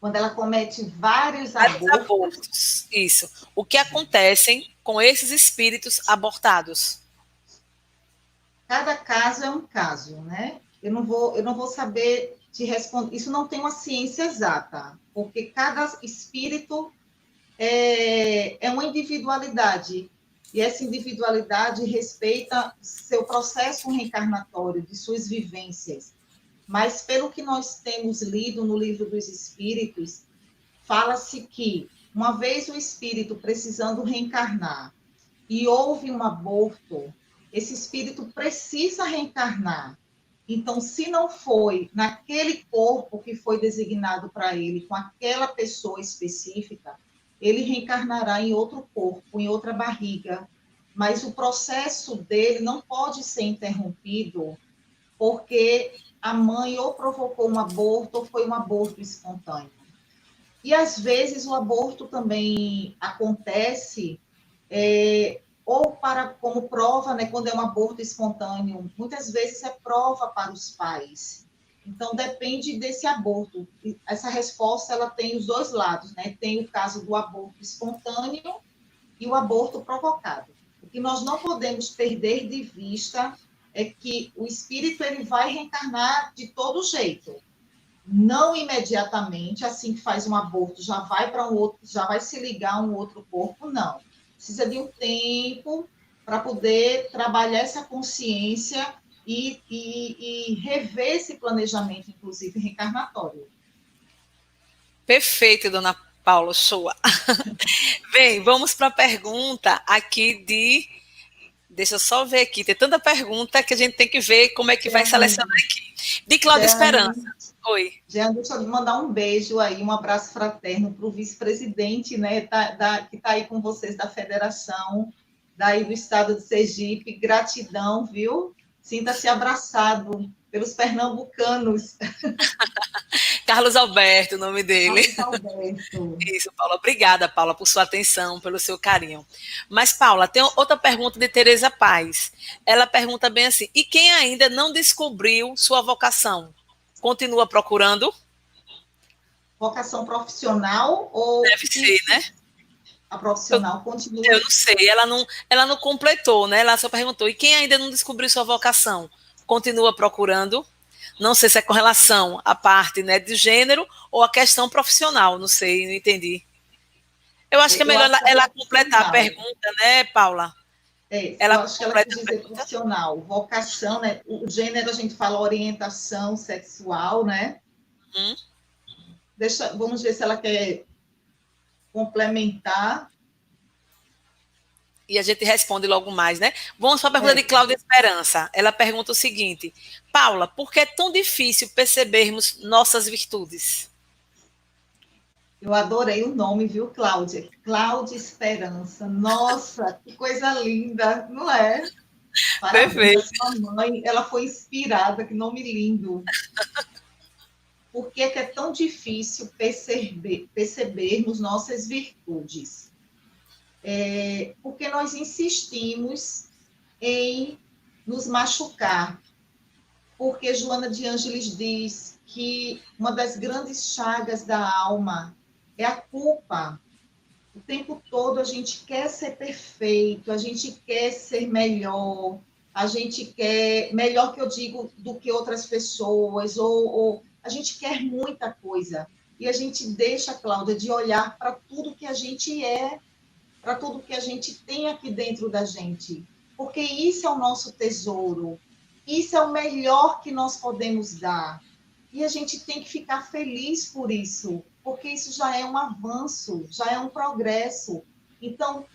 Quando ela comete vários abortos. Isso. O que acontece com esses espíritos abortados? Cada caso é um caso, né? Eu não vou saber te responder. Isso não tem uma ciência exata, porque cada espírito é uma individualidade. E essa individualidade respeita seu processo reencarnatório, de suas vivências. Mas, pelo que nós temos lido no Livro dos Espíritos, fala-se que, uma vez o espírito precisando reencarnar e houve um aborto, esse espírito precisa reencarnar. Então, se não foi naquele corpo que foi designado para ele, com aquela pessoa específica, ele reencarnará em outro corpo, em outra barriga. Mas o processo dele não pode ser interrompido porque a mãe ou provocou um aborto ou foi um aborto espontâneo. E, às vezes, o aborto também acontece ou como prova, né, quando é um aborto espontâneo, muitas vezes é prova para os pais. Então, depende desse aborto. Essa resposta, ela tem os dois lados, né? Tem o caso do aborto espontâneo e o aborto provocado. O que nós não podemos perder de vista é que o espírito ele vai reencarnar de todo jeito. Não imediatamente, assim que faz um aborto, já vai para um outro, já vai se ligar a um outro corpo, não. Precisa de um tempo para poder trabalhar essa consciência e rever esse planejamento, inclusive, reencarnatório. Perfeito, dona Paula, show. Bem, vamos para a pergunta aqui de... Deixa eu só ver aqui, tem tanta pergunta que a gente tem que ver como é que vai selecionar aqui. De Cláudia Esperança. Oi. Jean, deixa eu mandar um beijo aí, um abraço fraterno para o vice-presidente, né, que está aí com vocês da federação, daí do estado de Sergipe. Gratidão, viu? Sinta-se abraçado pelos pernambucanos. Carlos Alberto, o nome dele. Carlos Alberto. Isso, Paula. Obrigada, Paula, por sua atenção, pelo seu carinho. Mas, Paula, tem outra pergunta de Tereza Paz. Ela pergunta bem assim: e quem ainda não descobriu sua vocação? Continua procurando? Vocação profissional ou... Deve ser, né? A profissional continua... Eu não sei, ela não completou, né? Ela só perguntou: e quem ainda não descobriu sua vocação? Continua procurando? Não sei se é com relação à parte, né, de gênero ou à questão profissional, não sei, não entendi. Eu acho que é melhor ela completar a pergunta, né, Paula? Eu acho que ela quis dizer profissional, vocação, né? O gênero a gente fala orientação sexual, né? Vamos ver se ela quer complementar. E a gente responde logo mais, né? Vamos para a pergunta de Cláudia Esperança. Ela pergunta o seguinte: Paula, por que é tão difícil percebermos nossas virtudes? Eu adorei o nome, viu, Cláudia? Cláudia Esperança. Nossa, que coisa linda, não é? Parabéns. Perfeito. Sua mãe, ela foi inspirada, que nome lindo. Por que é tão difícil percebermos nossas virtudes? Porque nós insistimos em nos machucar. Porque Joana de Ângeles diz que uma das grandes chagas da alma é a culpa. O tempo todo a gente quer ser perfeito, a gente quer ser melhor, a gente quer, melhor que eu digo, do que outras pessoas, ou a gente quer muita coisa. E a gente deixa, Cláudia, de olhar para tudo que a gente é, para tudo que a gente tem aqui dentro da gente. Porque isso é o nosso tesouro, isso é o melhor que nós podemos dar. E a gente tem que ficar feliz por isso. porque isso já é um avanço, já é um progresso. Então,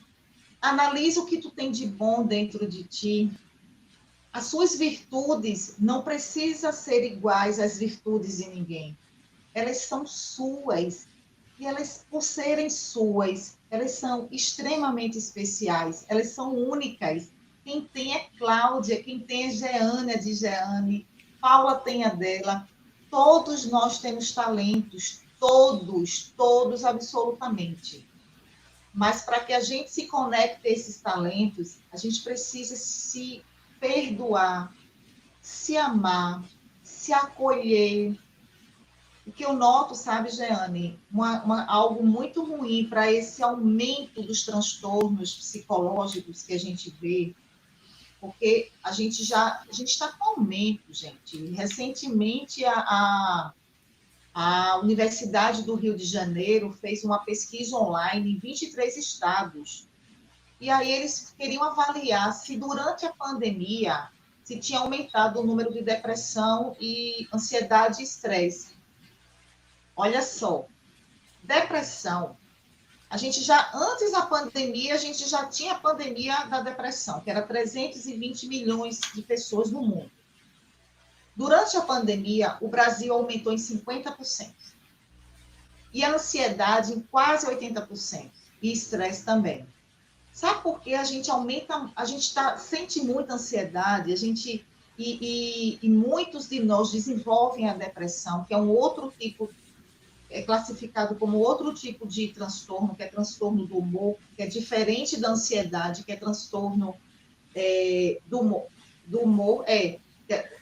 analise o que tu tem de bom dentro de ti. As suas virtudes não precisam ser iguais às virtudes de ninguém. Elas são suas. E elas, por serem suas, elas são extremamente especiais. Elas são únicas. Quem tem é Cláudia, quem tem é Jeane, de Jeane. Paula tem a dela. Todos nós temos talentos. Todos, absolutamente. Mas para que a gente se conecte a esses talentos, a gente precisa se perdoar, se amar, se acolher. O que eu noto, sabe, Jeane, algo muito ruim para esse aumento dos transtornos psicológicos que a gente vê, porque a gente está com aumento, gente. Recentemente, a Universidade do Rio de Janeiro fez uma pesquisa online em 23 estados. E aí eles queriam avaliar se durante a pandemia se tinha aumentado o número de depressão e ansiedade e estresse. Olha só, depressão. A gente já, antes da pandemia, a gente já tinha a pandemia da depressão, que era 320 milhões de pessoas no mundo. Durante a pandemia, o Brasil aumentou em 50%. E a ansiedade em quase 80%. E estresse também. Sabe por que a gente aumenta, a gente sente muita ansiedade, e muitos de nós desenvolvem a depressão, que é um outro tipo, é classificado como outro tipo de transtorno, que é transtorno do humor, que é diferente da ansiedade, que é transtorno do humor.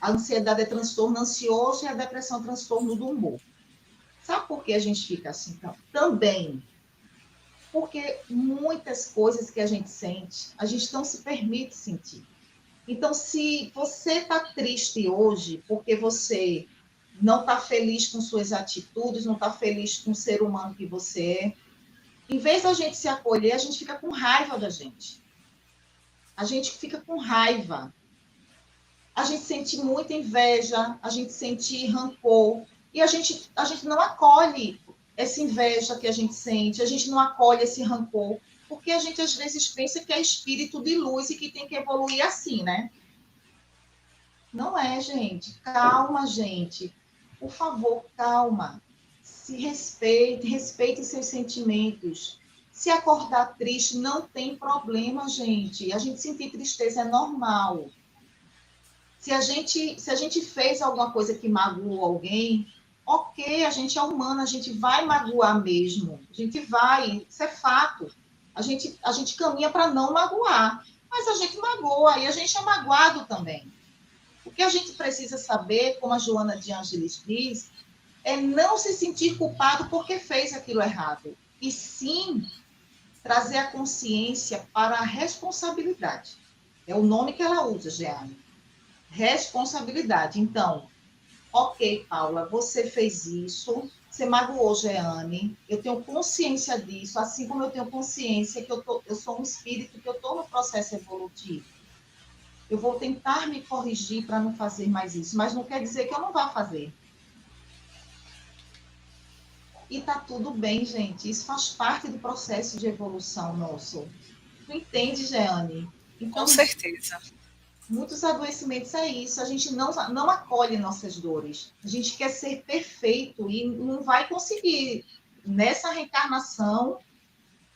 A ansiedade é transtorno ansioso e a depressão é transtorno do humor. Sabe por que a gente fica assim? Então, também porque muitas coisas que a gente sente, a gente não se permite sentir. Então, se você está triste hoje porque você não está feliz com suas atitudes, não está feliz com o ser humano que você é, em vez da gente se acolher, a gente fica com raiva da gente. A gente fica com raiva. A gente sente muita inveja, a gente sente rancor, e a gente não acolhe essa inveja que a gente não acolhe esse rancor, porque a gente às vezes pensa que é espírito de luz e que tem que evoluir assim, né? Não é, gente. Calma, gente. Por favor, calma. Se respeite seus sentimentos. Se acordar triste, não tem problema, gente. A gente sentir tristeza é normal. Se a gente fez alguma coisa que magoou alguém, ok, a gente é humano, a gente vai magoar mesmo. A gente vai, isso é fato. A gente caminha para não magoar, mas a gente magoa e a gente é magoado também. O que a gente precisa saber, como a Joana de Ângeles diz, é não se sentir culpado porque fez aquilo errado, e sim trazer a consciência para a responsabilidade. É o nome que ela usa, Jeane. Responsabilidade. Então, ok, Paula, você fez isso, você magoou Jeane, eu tenho consciência disso, assim como eu tenho consciência que eu sou um espírito, que eu estou no processo evolutivo. Eu vou tentar me corrigir para não fazer mais isso, mas não quer dizer que eu não vá fazer. E tá tudo bem, gente. Isso faz parte do processo de evolução nosso. Tu entende, Jeane? Então, com certeza. Muitos adoecimentos é isso. A gente não acolhe nossas dores. A gente quer ser perfeito e não vai conseguir. Nessa reencarnação,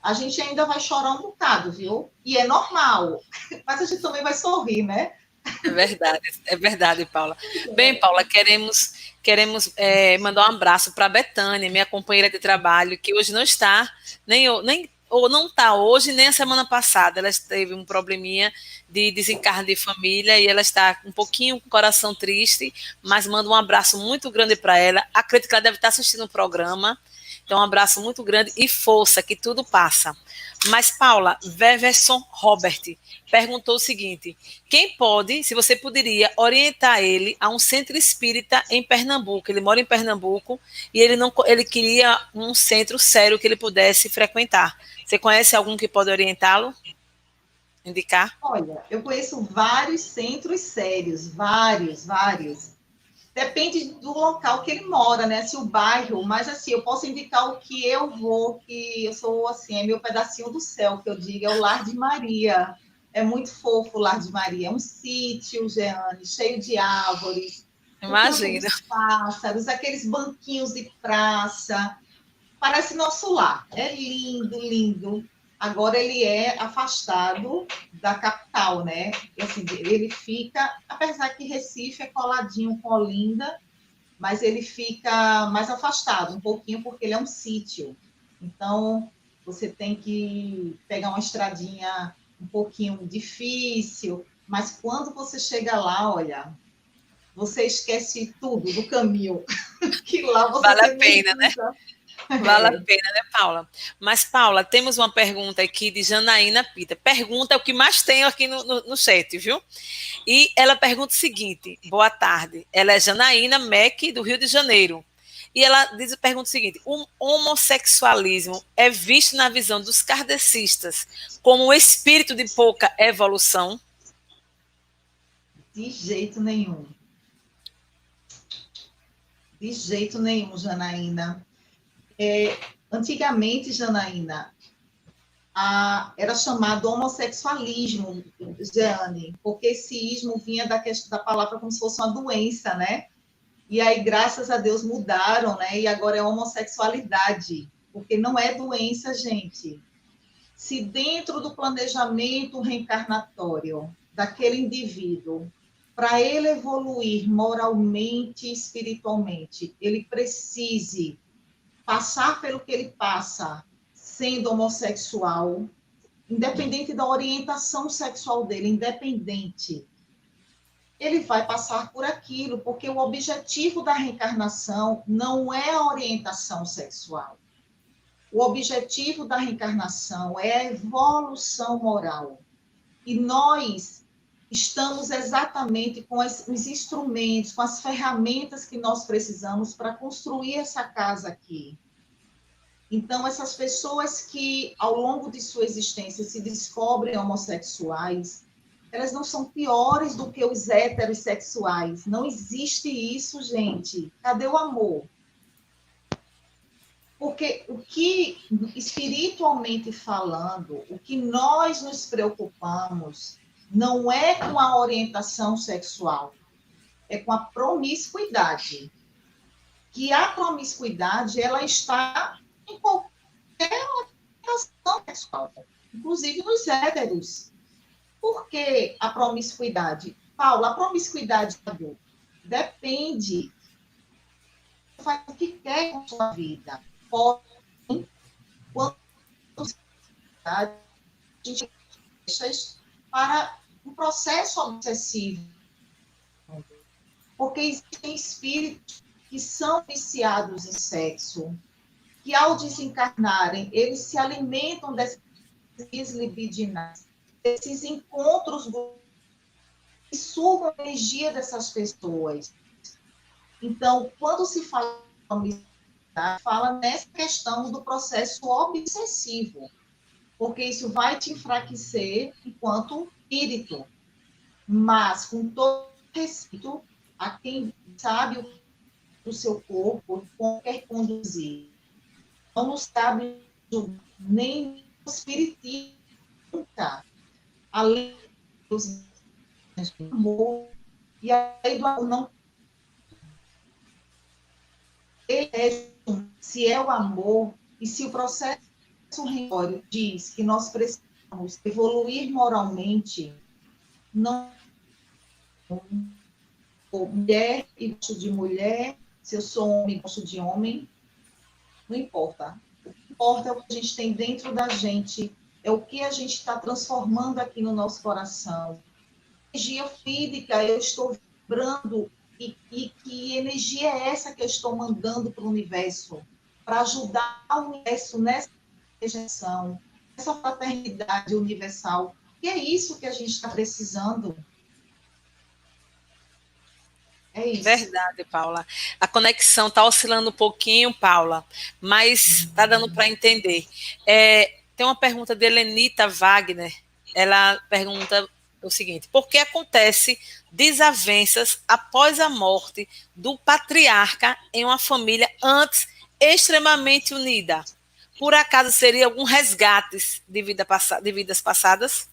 a gente ainda vai chorar um bocado, viu? E é normal. Mas a gente também vai sorrir, né? É verdade, Paula. Bem, Paula, queremos mandar um abraço para a Betânia, minha companheira de trabalho, que hoje não está, ou não está hoje, nem a semana passada. Ela teve um probleminha de desencarne de família e ela está um pouquinho com o coração triste, mas manda um abraço muito grande para ela. Acredito que ela deve estar assistindo o programa. Então, um abraço muito grande e força, que tudo passa. Mas, Paula, Veverson Robert perguntou o seguinte: quem pode, se você poderia orientar ele a um centro espírita em Pernambuco? Ele mora em Pernambuco e ele queria um centro sério que ele pudesse frequentar. Você conhece algum que pode orientá-lo? Indicar? Olha, eu conheço vários centros sérios, vários. Depende do local que ele mora, né? Se o bairro, mas assim, eu posso indicar o que eu vou, que eu sou assim, é meu pedacinho do céu, que eu digo, é o Lar de Maria. É muito fofo o Lar de Maria. É um sítio, Jeane, cheio de árvores, o canto Imagina. dos pássaros, aqueles banquinhos de praça. Parece nosso lar. É lindo, lindo. Agora ele é afastado da capital, né? Assim, ele fica, apesar que Recife é coladinho com Olinda, mas ele fica mais afastado um pouquinho porque ele é um sítio. Então, você tem que pegar uma estradinha um pouquinho difícil, mas quando você chega lá, olha, você esquece tudo do caminho, que lá você Vale a tem pena, né? energiza. Vale a pena, né, Paula? Mas, Paula, temos uma pergunta aqui de Janaína Pita. Pergunta é o que mais tenho aqui no chat, viu? E ela pergunta o seguinte: boa tarde. Ela é Janaína Mac, do Rio de Janeiro. E ela pergunta o seguinte: o homossexualismo é visto na visão dos kardecistas como um espírito de pouca evolução? De jeito nenhum. De jeito nenhum, Janaína. Antigamente, Janaína, era chamado homossexualismo, Jeane, porque esse ismo vinha da palavra como se fosse uma doença, né? E aí, graças a Deus, mudaram, né? E agora é homossexualidade, porque não é doença, gente. Se dentro do planejamento reencarnatório daquele indivíduo, para ele evoluir moralmente e espiritualmente, ele precise passar pelo que ele passa sendo homossexual, independente da orientação sexual dele, independente, ele vai passar por aquilo, porque o objetivo da reencarnação não é a orientação sexual. O objetivo da reencarnação é a evolução moral. E nós estamos exatamente com os instrumentos, com as ferramentas que nós precisamos para construir essa casa aqui. Então, essas pessoas que, ao longo de sua existência, se descobrem homossexuais, elas não são piores do que os heterossexuais. Não existe isso, gente. Cadê o amor? Porque o que, espiritualmente falando, o que nós nos preocupamos não é com a orientação sexual, é com a promiscuidade. Que a promiscuidade, ela está em qualquer orientação sexual, inclusive nos héteros. Por que a promiscuidade? Paula, a promiscuidade depende, faz o que quer com a sua vida. Porém, quando a gente deixa para um processo obsessivo, porque existem espíritos que são viciados em sexo, que ao desencarnarem, eles se alimentam dessas libidinais, desses encontros que sugam a energia dessas pessoas. Então, quando se fala nessa questão do processo obsessivo, porque isso vai te enfraquecer enquanto espírito, mas com todo respeito a quem sabe o seu corpo, como quer conduzir. Não nos cabe nem o espiritismo, além dos amor, e aí do amor não se é o amor e se o processo rentório diz que nós precisamos evoluir moralmente, não mulher e gosto de mulher, se eu sou homem e gosto de homem, não importa. O que importa é o que a gente tem dentro da gente, é o que a gente está transformando aqui no nosso coração. Energia física, eu estou vibrando, e que energia é essa que eu estou mandando para o universo? Para ajudar o universo nessa rejeição, nessa fraternidade universal. E é isso que a gente está precisando. É isso. Verdade, Paula. A conexão está oscilando um pouquinho, Paula, mas está dando para entender. Tem uma pergunta de Helenita Wagner. Ela pergunta é o seguinte: por que acontece desavenças após a morte do patriarca em uma família antes extremamente unida? Por acaso seria algum resgate de vidas passadas?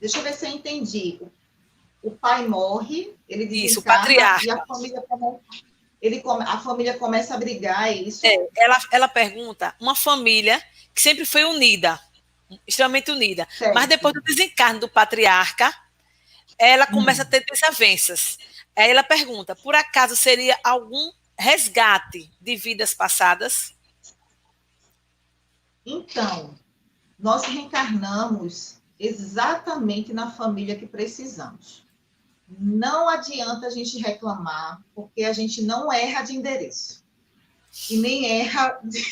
Deixa eu ver se eu entendi. O pai morre, ele Isso, o desencarna e patriarca. a família começa a brigar, é isso? Ela pergunta uma família que sempre foi unida, extremamente unida, mas Certo. depois do desencarne do patriarca, ela começa a ter desavenças. Aí ela pergunta, por acaso seria algum resgate de vidas passadas? Então, nós reencarnamos exatamente na família que precisamos. Não adianta a gente reclamar, porque a gente não erra de endereço. E nem erra de...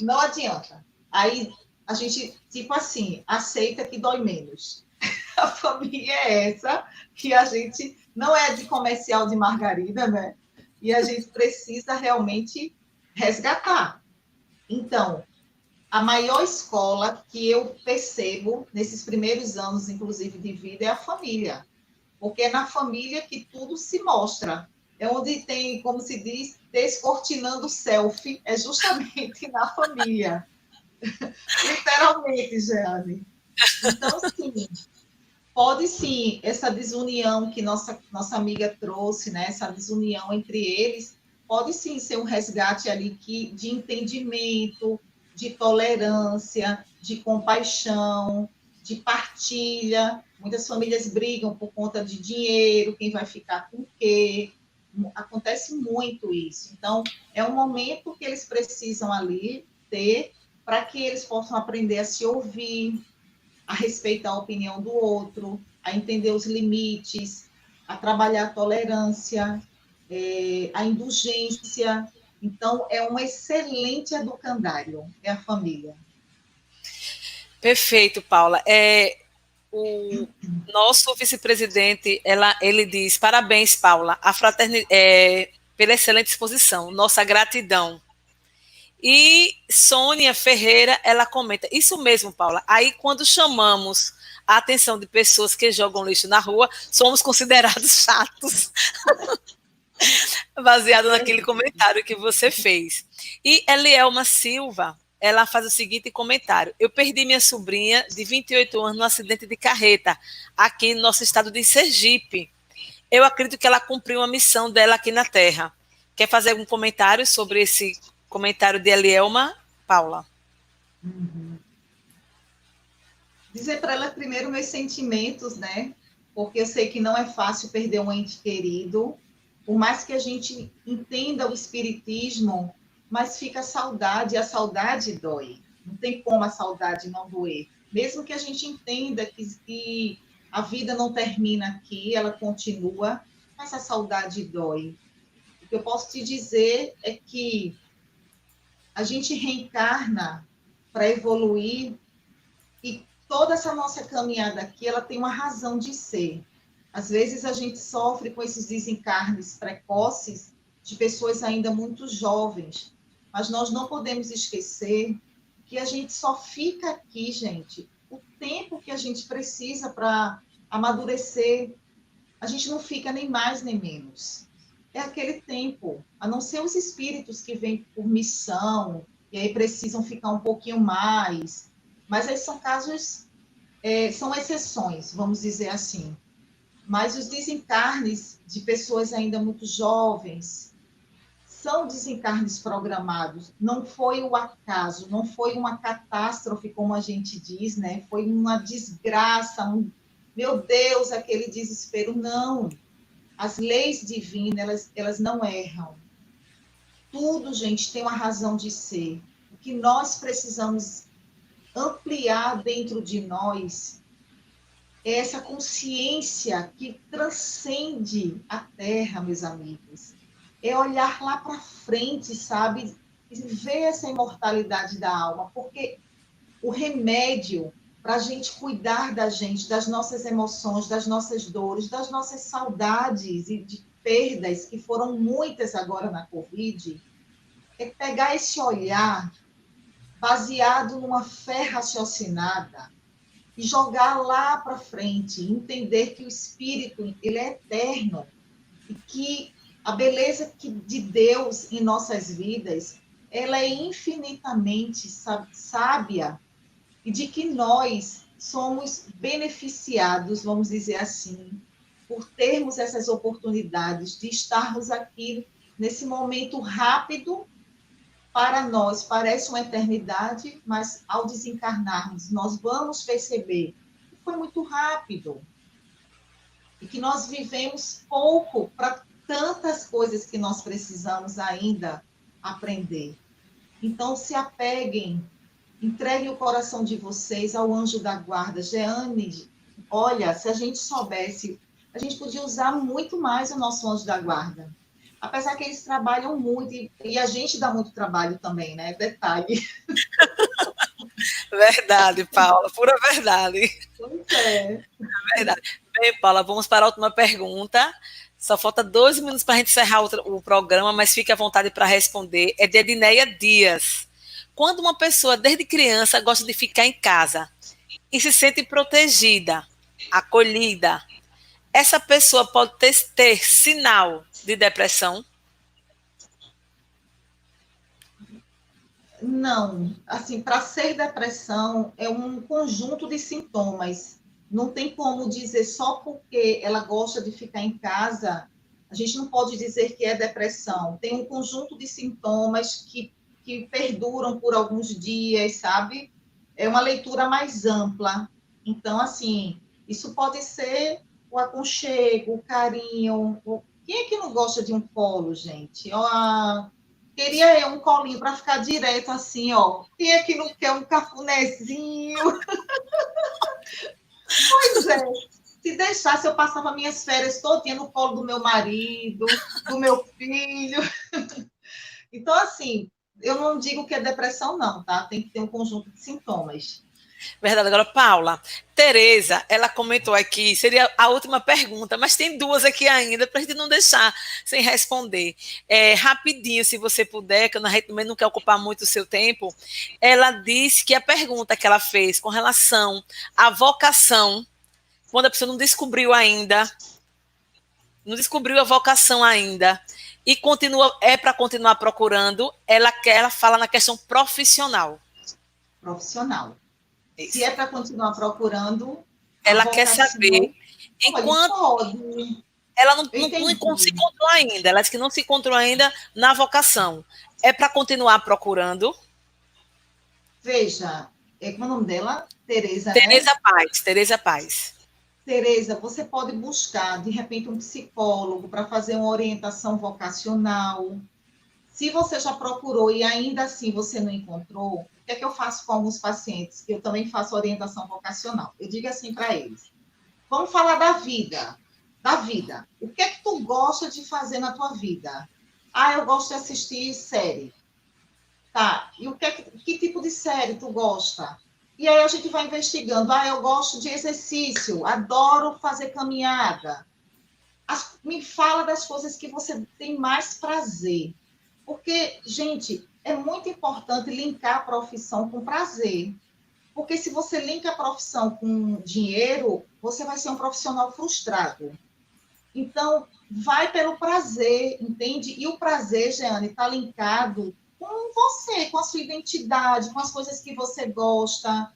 Não adianta. Aí a gente, tipo assim, aceita que dói menos. A família é essa, que a gente não é de comercial de margarida, né? E a gente precisa realmente resgatar. Então, a maior escola que eu percebo nesses primeiros anos, inclusive, de vida, é a família. Porque é na família que tudo se mostra. É onde tem, como se diz, descortinando o selfie, é justamente na família. Literalmente, Jeane. Então, sim, pode sim, essa desunião que nossa amiga trouxe, né, essa desunião entre eles, pode sim ser um resgate ali de entendimento, de tolerância, de compaixão, de partilha. Muitas famílias brigam por conta de dinheiro, quem vai ficar com o quê. Acontece muito isso. Então, é um momento que eles precisam ali ter para que eles possam aprender a se ouvir, a respeitar a opinião do outro, a entender os limites, a trabalhar a tolerância, a indulgência. Então, é um excelente educandário, é a família. Perfeito, Paula. O nosso vice-presidente, ele diz, parabéns, Paula, pela excelente exposição, nossa gratidão. E Sônia Ferreira, ela comenta, isso mesmo, Paula, aí quando chamamos a atenção de pessoas que jogam lixo na rua, somos considerados chatos, baseado naquele comentário que você fez. E Elielma Silva, ela faz o seguinte comentário: eu perdi minha sobrinha de 28 anos no acidente de carreta, aqui no nosso estado de Sergipe. Eu acredito que ela cumpriu uma missão dela aqui na Terra. Quer fazer algum comentário sobre esse comentário de Elielma, Paula? Uhum. Dizer para ela primeiro meus sentimentos, né? Porque eu sei que não é fácil perder um ente querido, por mais que a gente entenda o espiritismo, mas fica a saudade, e a saudade dói. Não tem como a saudade não doer. Mesmo que a gente entenda que a vida não termina aqui, ela continua, mas a saudade dói. O que eu posso te dizer é que a gente reencarna para evoluir e toda essa nossa caminhada aqui, ela tem uma razão de ser. Às vezes a gente sofre com esses desencarnes precoces de pessoas ainda muito jovens, mas nós não podemos esquecer que a gente só fica aqui, gente, o tempo que a gente precisa para amadurecer. A gente não fica nem mais nem menos. É aquele tempo, a não ser os espíritos que vêm por missão e aí precisam ficar um pouquinho mais, mas aí são casos, são exceções, vamos dizer assim. Mas os desencarnes de pessoas ainda muito jovens são desencarnes programados. Não foi o acaso, não foi uma catástrofe, como a gente diz, né? Foi uma desgraça, meu Deus, aquele desespero. Não. As leis divinas, elas não erram. Tudo, gente, tem uma razão de ser. O que nós precisamos ampliar dentro de nós é essa consciência que transcende a Terra, meus amigos. É olhar lá para frente, sabe? E ver essa imortalidade da alma, porque o remédio para a gente cuidar da gente, das nossas emoções, das nossas dores, das nossas saudades e de perdas, que foram muitas agora na Covid, é pegar esse olhar baseado numa fé raciocinada, e jogar lá para frente, entender que o espírito ele é eterno e que a beleza de Deus em nossas vidas, ela é infinitamente sábia e de que nós somos beneficiados, vamos dizer assim, por termos essas oportunidades de estarmos aqui nesse momento rápido. Para nós parece uma eternidade, mas ao desencarnarmos, nós vamos perceber que foi muito rápido e que nós vivemos pouco para tantas coisas que nós precisamos ainda aprender. Então, se apeguem, entreguem o coração de vocês ao anjo da guarda. Jeane, olha, se a gente soubesse, a gente podia usar muito mais o nosso anjo da guarda. Apesar que eles trabalham muito, e a gente dá muito trabalho também, né? Detalhe. Verdade, Paula, pura verdade. Pois é. Verdade. Bem, Paula, vamos para a última pergunta. Só falta 2 minutos para a gente encerrar o programa, mas fique à vontade para responder. É de Edneia Dias. Quando uma pessoa, desde criança, gosta de ficar em casa e se sente protegida, acolhida, essa pessoa pode ter sinal de depressão? Não, assim, para ser depressão é um conjunto de sintomas. Não tem como dizer só porque ela gosta de ficar em casa, a gente não pode dizer que é depressão. Tem um conjunto de sintomas que perduram por alguns dias, sabe? É uma leitura mais ampla. Então, assim, isso pode ser o aconchego, o carinho. Quem é que não gosta de um colo, gente? Queria eu um colinho para ficar direto assim, ó. Quem é que não quer um cafunézinho? Pois é. Se deixasse, eu passava minhas férias todinha no colo do meu marido, do meu filho. Então, assim, eu não digo que é depressão, não, tá? Tem que ter um conjunto de sintomas. Verdade. Agora, Paula, Tereza, ela comentou aqui, seria a última pergunta, mas tem 2 aqui ainda, para a gente não deixar sem responder. Rapidinho, se você puder, que a gente também não quer ocupar muito o seu tempo. Ela disse que a pergunta que ela fez com relação à vocação, quando a pessoa não descobriu a vocação ainda, e para continuar procurando, ela fala na questão profissional. Profissional. Isso. Se é para continuar procurando, ela quer saber, enquanto ela não se encontrou ainda, ela disse que não se encontrou ainda na vocação. É para continuar procurando? Veja, como é o nome dela? Tereza, Tereza, né? Paz. Tereza Paz. Tereza, você pode buscar, de repente, um psicólogo para fazer uma orientação vocacional. Se você já procurou e ainda assim você não encontrou, o que é que eu faço com alguns pacientes? Eu também faço orientação vocacional. Eu digo assim para eles, vamos falar da vida. O que é que tu gosta de fazer na tua vida? Eu gosto de assistir série. Tá, e que tipo de série tu gosta? E aí a gente vai investigando. Eu gosto de exercício, adoro fazer caminhada. Me fala das coisas que você tem mais prazer. Porque, gente, é muito importante linkar a profissão com prazer. Porque se você linka a profissão com dinheiro, você vai ser um profissional frustrado. Então, vai pelo prazer, entende? E o prazer, Jeane, está linkado com você, com a sua identidade, com as coisas que você gosta.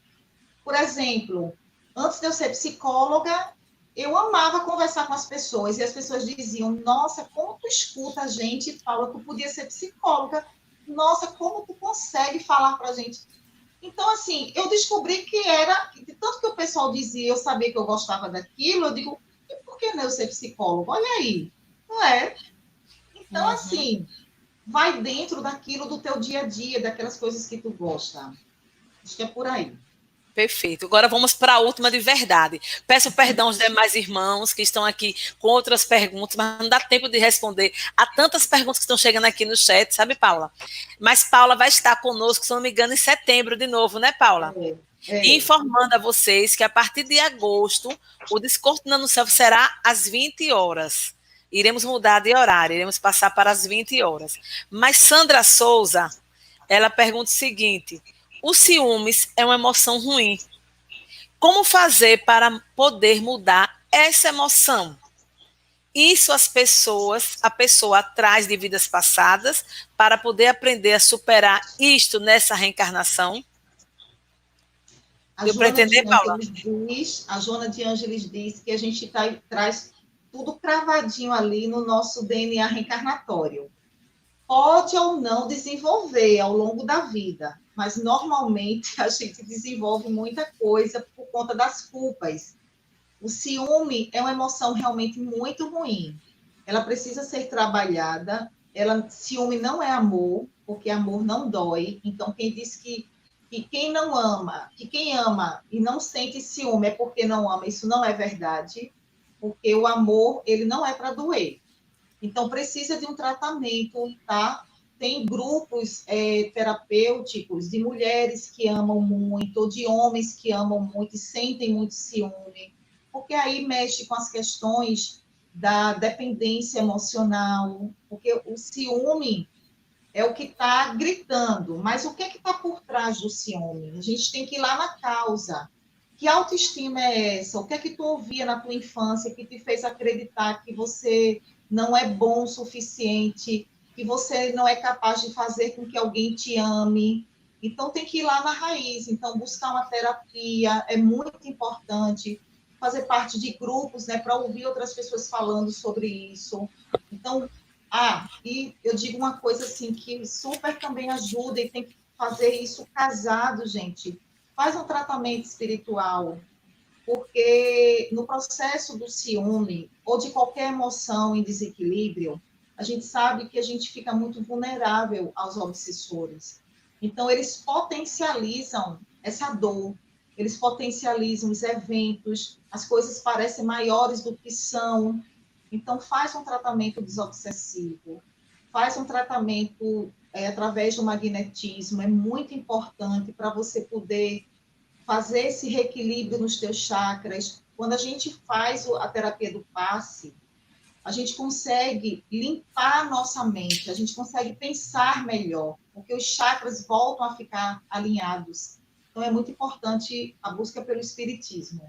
Por exemplo, antes de eu ser psicóloga, eu amava conversar com as pessoas, e as pessoas diziam, nossa, como tu escuta a gente e fala, tu podia ser psicóloga, nossa, como tu consegue falar pra gente? Então, assim, eu descobri que tanto que o pessoal dizia, eu sabia que eu gostava daquilo, eu digo, e por que não eu ser psicólogo? Olha aí, não é? Então, assim, vai dentro daquilo do teu dia a dia, daquelas coisas que tu gosta. Acho que é por aí. Perfeito. Agora vamos para a última de verdade. Peço perdão aos demais irmãos que estão aqui com outras perguntas, mas não dá tempo de responder a tantas perguntas que estão chegando aqui no chat, sabe, Paula? Mas Paula vai estar conosco, se não me engano, em setembro de novo, né, Paula? E informando a vocês que a partir de agosto, o Descortinando o Self será às 20 horas. Iremos mudar de horário, iremos passar para as 20 horas. Mas Sandra Souza, ela pergunta o seguinte: o ciúmes é uma emoção ruim. Como fazer para poder mudar essa emoção? Isso a pessoa traz de vidas passadas para poder aprender a superar isto nessa reencarnação? Deu para entender, Paula? A Joana de Ângeles diz que a gente traz tudo cravadinho ali no nosso DNA reencarnatório. Pode ou não desenvolver ao longo da vida, mas normalmente a gente desenvolve muita coisa por conta das culpas. O ciúme é uma emoção realmente muito ruim. Ela precisa ser trabalhada. Ciúme não é amor, porque amor não dói. Então, quem diz que quem não ama, que quem ama e não sente ciúme é porque não ama, isso não é verdade, porque o amor, ele não é para doer. Então, precisa de um tratamento, tá? Tem grupos terapêuticos de mulheres que amam muito, ou de homens que amam muito e sentem muito ciúme, porque aí mexe com as questões da dependência emocional, porque o ciúme é o que está gritando, mas o que está por trás do ciúme? A gente tem que ir lá na causa. Que autoestima é essa? O que é que tu ouvia na tua infância que te fez acreditar que você não é bom o suficiente, que você não é capaz de fazer com que alguém te ame? Então, tem que ir lá na raiz. Então, buscar uma terapia é muito importante. Fazer parte de grupos, né, para ouvir outras pessoas falando sobre isso. Então, e eu digo uma coisa assim, que super também ajuda, e tem que fazer isso casado, gente. Faz um tratamento espiritual, porque no processo do ciúme, ou de qualquer emoção em desequilíbrio, a gente sabe que a gente fica muito vulnerável aos obsessores. Então, eles potencializam essa dor, eles potencializam os eventos, as coisas parecem maiores do que são. Então, faz um tratamento desobsessivo, faz um tratamento através do magnetismo, é muito importante para você poder fazer esse reequilíbrio nos teus chakras. Quando a gente faz a terapia do passe, a gente consegue limpar a nossa mente, a gente consegue pensar melhor, porque os chakras voltam a ficar alinhados. Então, é muito importante a busca pelo espiritismo.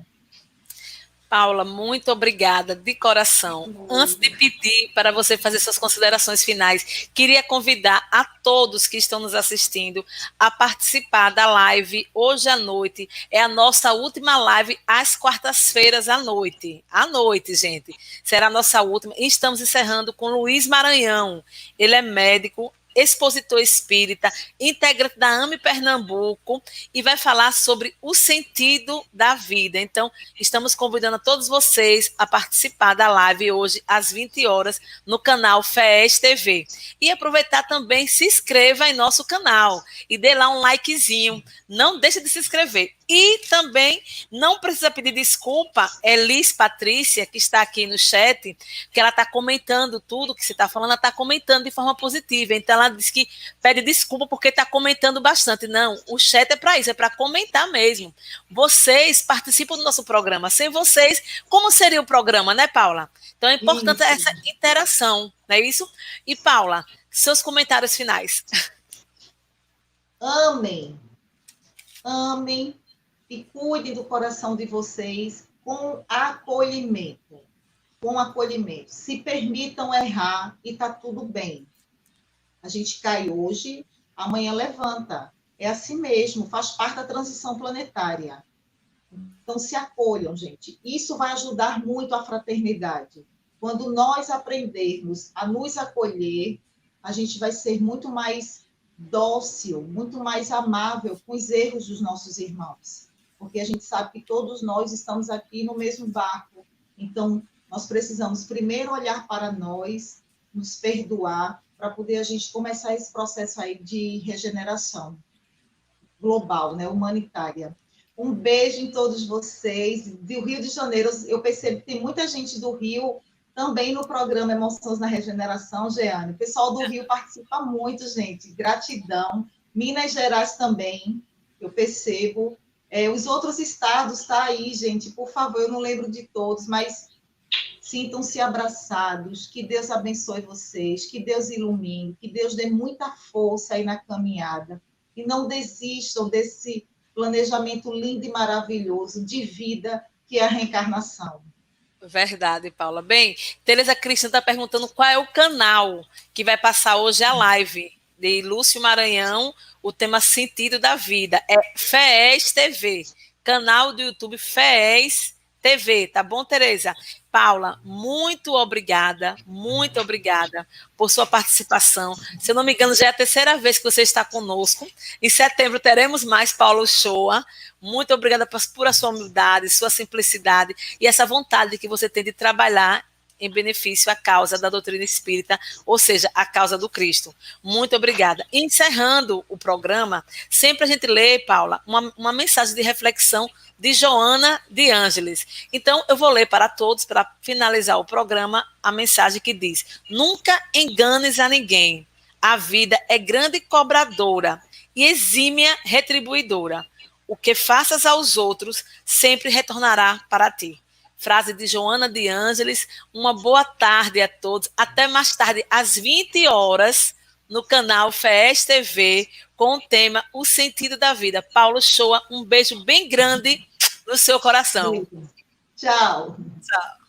Paula, muito obrigada de coração. Antes de pedir para você fazer suas considerações finais, queria convidar a todos que estão nos assistindo a participar da live hoje à noite. É a nossa última live às quartas-feiras à noite. À noite, gente. Será a nossa última. E estamos encerrando com Luiz Maranhão. Ele é médico, expositor espírita, integrante da AME Pernambuco, e vai falar sobre o sentido da vida. Então, estamos convidando a todos vocês a participar da live hoje, às 20 horas, no canal FES TV. E aproveitar também, se inscreva em nosso canal e dê lá um likezinho. Não deixe de se inscrever. E também não precisa pedir desculpa, Elis Patrícia, que está aqui no chat, que ela está comentando tudo que você está falando, ela está comentando de forma positiva. Então, ela diz que pede desculpa porque está comentando bastante. Não, o chat é para isso, é para comentar mesmo. Vocês participam do nosso programa. Sem vocês, como seria o programa, né, Paula? Então, é importante essa interação, não é isso? E, Paula, seus comentários finais. Amém. Amem e cuidem do coração de vocês com acolhimento. Com acolhimento. Se permitam errar e está tudo bem. A gente cai hoje, amanhã levanta. É assim mesmo, faz parte da transição planetária. Então, se acolham, gente. Isso vai ajudar muito a fraternidade. Quando nós aprendermos a nos acolher, a gente vai ser muito mais dócil, muito mais amável com os erros dos nossos irmãos. Porque a gente sabe que todos nós estamos aqui no mesmo barco. Então, nós precisamos primeiro olhar para nós, nos perdoar, para poder a gente começar esse processo aí de regeneração global, né, humanitária. Um beijo em todos vocês. Do Rio de Janeiro, eu percebo que tem muita gente do Rio também no programa Emoções na Regeneração, Jeane. O pessoal do Rio participa muito, gente. Gratidão. Minas Gerais também, eu percebo. Os outros estados, tá aí, gente. Por favor, eu não lembro de todos, mas sintam-se abraçados. Que Deus abençoe vocês, que Deus ilumine, que Deus dê muita força aí na caminhada. E não desistam planejamento lindo e maravilhoso de vida, que é a reencarnação. Verdade, Paula. Bem, Tereza Cristina está perguntando qual é o canal que vai passar hoje a live de Lúcio Maranhão, o tema Sentido da Vida. É FEES TV, canal do YouTube FEES TV, tá bom, Tereza? Paula, muito obrigada por sua participação. Se eu não me engano, já é a terceira vez que você está conosco. Em setembro teremos mais, Paula Uchoa. Muito obrigada por a sua humildade, sua simplicidade e essa vontade que você tem de trabalhar em benefício à causa da doutrina espírita, ou seja, a causa do Cristo. Muito obrigada. Encerrando o programa, sempre a gente lê, Paula, uma mensagem de reflexão de Joana de Ângeles. Então, eu vou ler para todos, para finalizar o programa, a mensagem que diz: nunca enganes a ninguém. A vida é grande cobradora e exímia retribuidora. O que faças aos outros sempre retornará para ti. Frase de Joana de Ângeles. Uma boa tarde a todos. Até mais tarde, às 20 horas, no canal FEES TV, com o tema O Sentido da Vida. Paulo Uchoa, um beijo bem grande no seu coração. Tchau. Tchau.